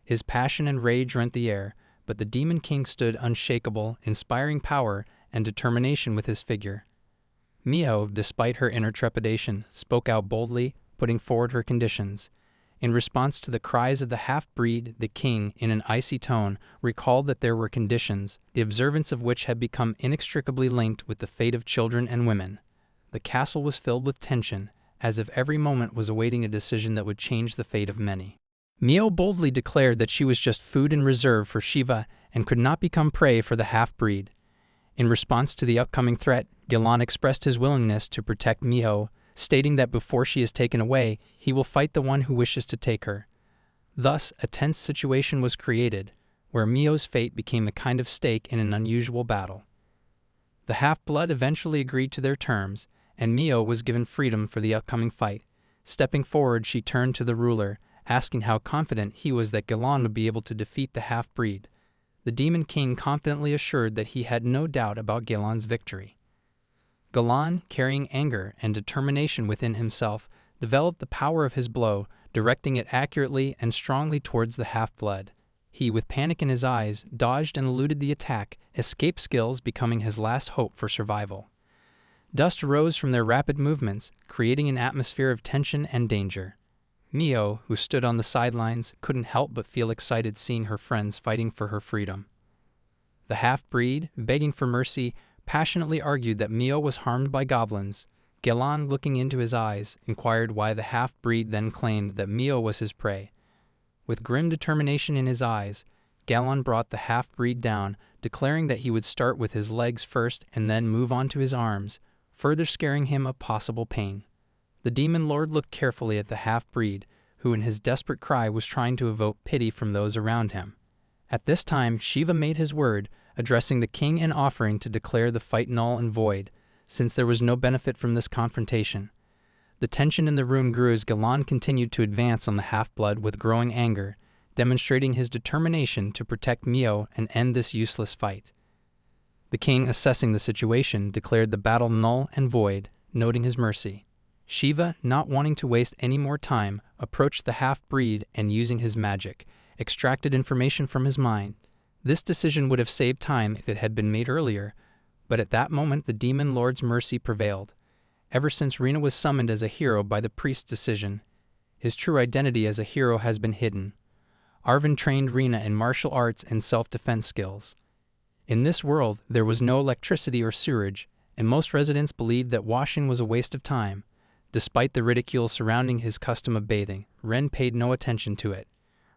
His passion and rage rent the air, but the Demon King stood unshakable, inspiring power and determination with his figure. Mio, despite her inner trepidation, spoke out boldly, putting forward her conditions. In response to the cries of the half-breed, the king, in an icy tone, recalled that there were conditions, the observance of which had become inextricably linked with the fate of children and women. The castle was filled with tension, as if every moment was awaiting a decision that would change the fate of many. Mio boldly declared that she was just food in reserve for Shiva and could not become prey for the half-breed. In response to the upcoming threat, Gilan expressed his willingness to protect Mio, stating that before she is taken away, he will fight the one who wishes to take her. Thus, a tense situation was created, where Mio's fate became a kind of stake in an unusual battle. The half-blood eventually agreed to their terms, and Mio was given freedom for the upcoming fight. Stepping forward, she turned to the ruler, asking how confident he was that Gilan would be able to defeat the half-breed. The Demon King confidently assured that he had no doubt about Gilan's victory. Gilan, carrying anger and determination within himself, developed the power of his blow, directing it accurately and strongly towards the half-blood. He, with panic in his eyes, dodged and eluded the attack, escape skills becoming his last hope for survival. Dust rose from their rapid movements, creating an atmosphere of tension and danger. Mio, who stood on the sidelines, couldn't help but feel excited seeing her friends fighting for her freedom. The half-breed, begging for mercy, passionately argued that Mio was harmed by goblins. Gilan, looking into his eyes, inquired why the half-breed then claimed that Mio was his prey. With grim determination in his eyes, Gilan brought the half-breed down, declaring that he would start with his legs first and then move on to his arms, further scaring him of possible pain. The demon lord looked carefully at the half-breed, who in his desperate cry was trying to evoke pity from those around him. At this time, Shiva made his word, addressing the king and offering to declare the fight null and void, since there was no benefit from this confrontation. The tension in the room grew as Gilan continued to advance on the half-blood with growing anger, demonstrating his determination to protect Mio and end this useless fight. The king, assessing the situation, declared the battle null and void, noting his mercy. Shiva, not wanting to waste any more time, approached the half-breed and, using his magic, extracted information from his mind. This decision would have saved time if it had been made earlier, but at that moment the demon lord's mercy prevailed. Ever since Rina was summoned as a hero by the priest's decision, his true identity as a hero has been hidden. Arvind trained Rina in martial arts and self-defense skills. In this world, there was no electricity or sewerage, and most residents believed that washing was a waste of time. Despite the ridicule surrounding his custom of bathing, Ren paid no attention to it.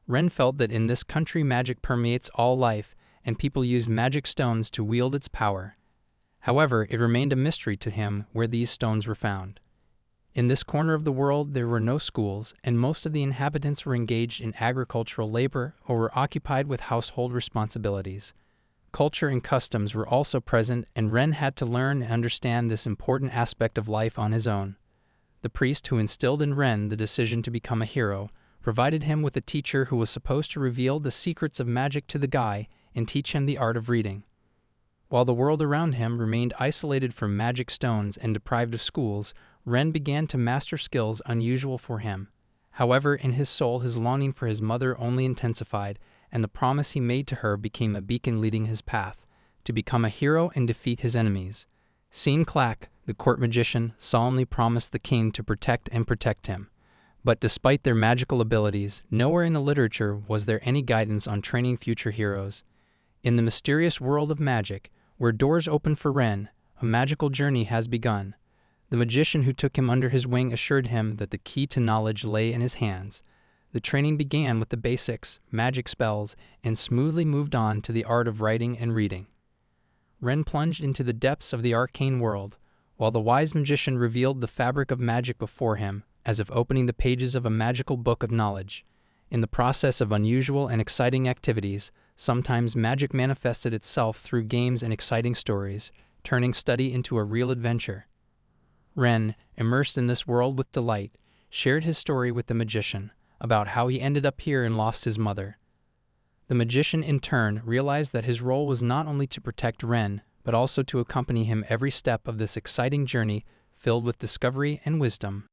Ren felt that in this country magic permeates all life, and people use magic stones to wield its power. However, it remained a mystery to him where these stones were found. In this corner of the world there were no schools, and most of the inhabitants were engaged in agricultural labor or were occupied with household responsibilities. Culture and customs were also present, and Ren had to learn and understand this important aspect of life on his own. The priest who instilled in Ren the decision to become a hero provided him with a teacher who was supposed to reveal the secrets of magic to the guy and teach him the art of reading. While the world around him remained isolated from magic stones and deprived of schools, Ren began to master skills unusual for him. However, in his soul his longing for his mother only intensified, and the promise he made to her became a beacon leading his path, to become a hero and defeat his enemies. Scene Clack, the court magician, solemnly promised the king to protect him. But despite their magical abilities, nowhere in the literature was there any guidance on training future heroes. In the mysterious world of magic, where doors open for Ren, a magical journey has begun. The magician who took him under his wing assured him that the key to knowledge lay in his hands. The training began with the basics, magic spells, and smoothly moved on to the art of writing and reading. Ren plunged into the depths of the arcane world, while the wise magician revealed the fabric of magic before him, as if opening the pages of a magical book of knowledge. In the process of unusual and exciting activities, sometimes magic manifested itself through games and exciting stories, turning study into a real adventure. Ren, immersed in this world with delight, shared his story with the magician, about how he ended up here and lost his mother. The magician, in turn, realized that his role was not only to protect Ren, but also to accompany him every step of this exciting journey filled with discovery and wisdom.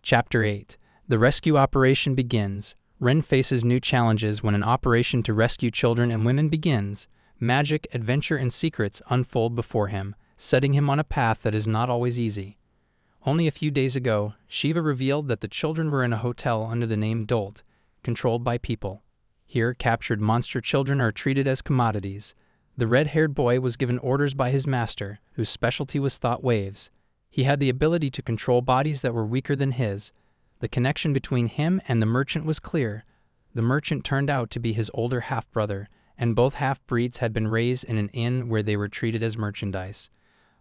Chapter 8. The rescue operation begins. Ren faces new challenges when an operation to rescue children and women begins. Magic, adventure, and secrets unfold before him, setting him on a path that is not always easy. Only a few days ago, Shiva revealed that the children were in a hotel under the name Dolt, controlled by people. Here, captured monster children are treated as commodities. The red-haired boy was given orders by his master, whose specialty was thought waves. He had the ability to control bodies that were weaker than his. The connection between him and the merchant was clear. The merchant turned out to be his older half-brother, and both half-breeds had been raised in an inn where they were treated as merchandise.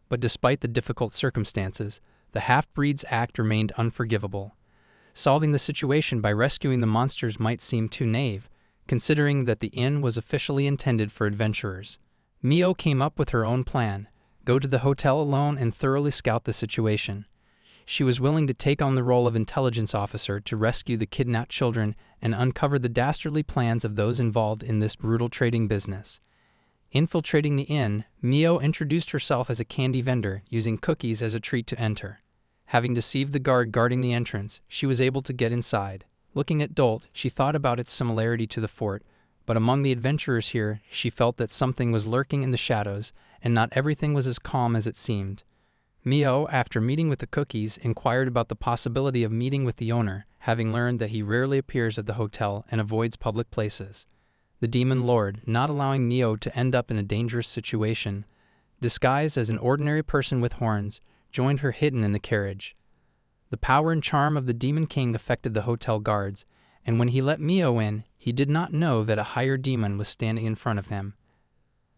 But despite the difficult circumstances, the half-breed's act remained unforgivable. Solving the situation by rescuing the monsters might seem too naive, considering that the inn was officially intended for adventurers. Mio came up with her own plan: go to the hotel alone and thoroughly scout the situation. She was willing to take on the role of intelligence officer to rescue the kidnapped children and uncover the dastardly plans of those involved in this brutal trading business. Infiltrating the inn, Mio introduced herself as a candy vendor, using cookies as a treat to enter. Having deceived the guard guarding the entrance, she was able to get inside. Looking at Dolt, she thought about its similarity to the fort, but among the adventurers here, she felt that something was lurking in the shadows, and not everything was as calm as it seemed. Mio, after meeting with the cookies, inquired about the possibility of meeting with the owner, having learned that he rarely appears at the hotel and avoids public places. The demon lord, not allowing Mio to end up in a dangerous situation, disguised as an ordinary person with horns, joined her hidden in the carriage. The power and charm of the Demon King affected the hotel guards, and when he let Mio in, he did not know that a higher demon was standing in front of him.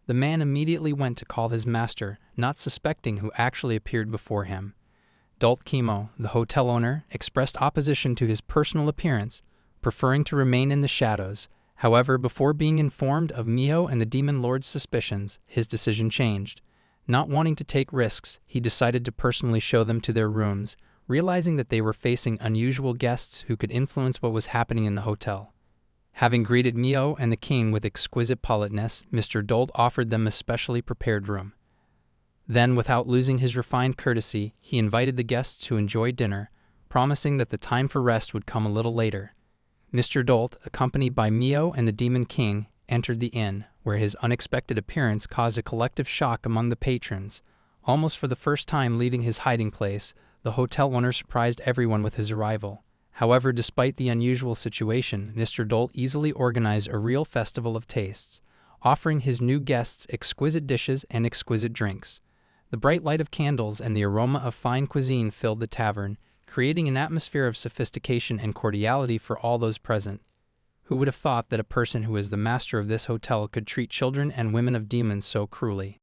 The man immediately went to call his master, not suspecting who actually appeared before him. Dolt Kimo, the hotel owner, expressed opposition to his personal appearance, preferring to remain in the shadows. However, before being informed of Mio and the Demon Lord's suspicions, his decision changed. Not wanting to take risks, he decided to personally show them to their rooms, realizing that they were facing unusual guests who could influence what was happening in the hotel. Having greeted Mio and the king with exquisite politeness, Mr. Dolt offered them a specially prepared room. Then, without losing his refined courtesy, he invited the guests to enjoy dinner, promising that the time for rest would come a little later. Mr. Dolt, accompanied by Mio and the Demon King, entered the inn, where his unexpected appearance caused a collective shock among the patrons. Almost for the first time leaving his hiding place, the hotel owner surprised everyone with his arrival. However, despite the unusual situation, Mr. Dolt easily organized a real festival of tastes, offering his new guests exquisite dishes and exquisite drinks. The bright light of candles and the aroma of fine cuisine filled the tavern, creating an atmosphere of sophistication and cordiality for all those present. Who would have thought that a person who is the master of this hotel could treat children and women of demons so cruelly?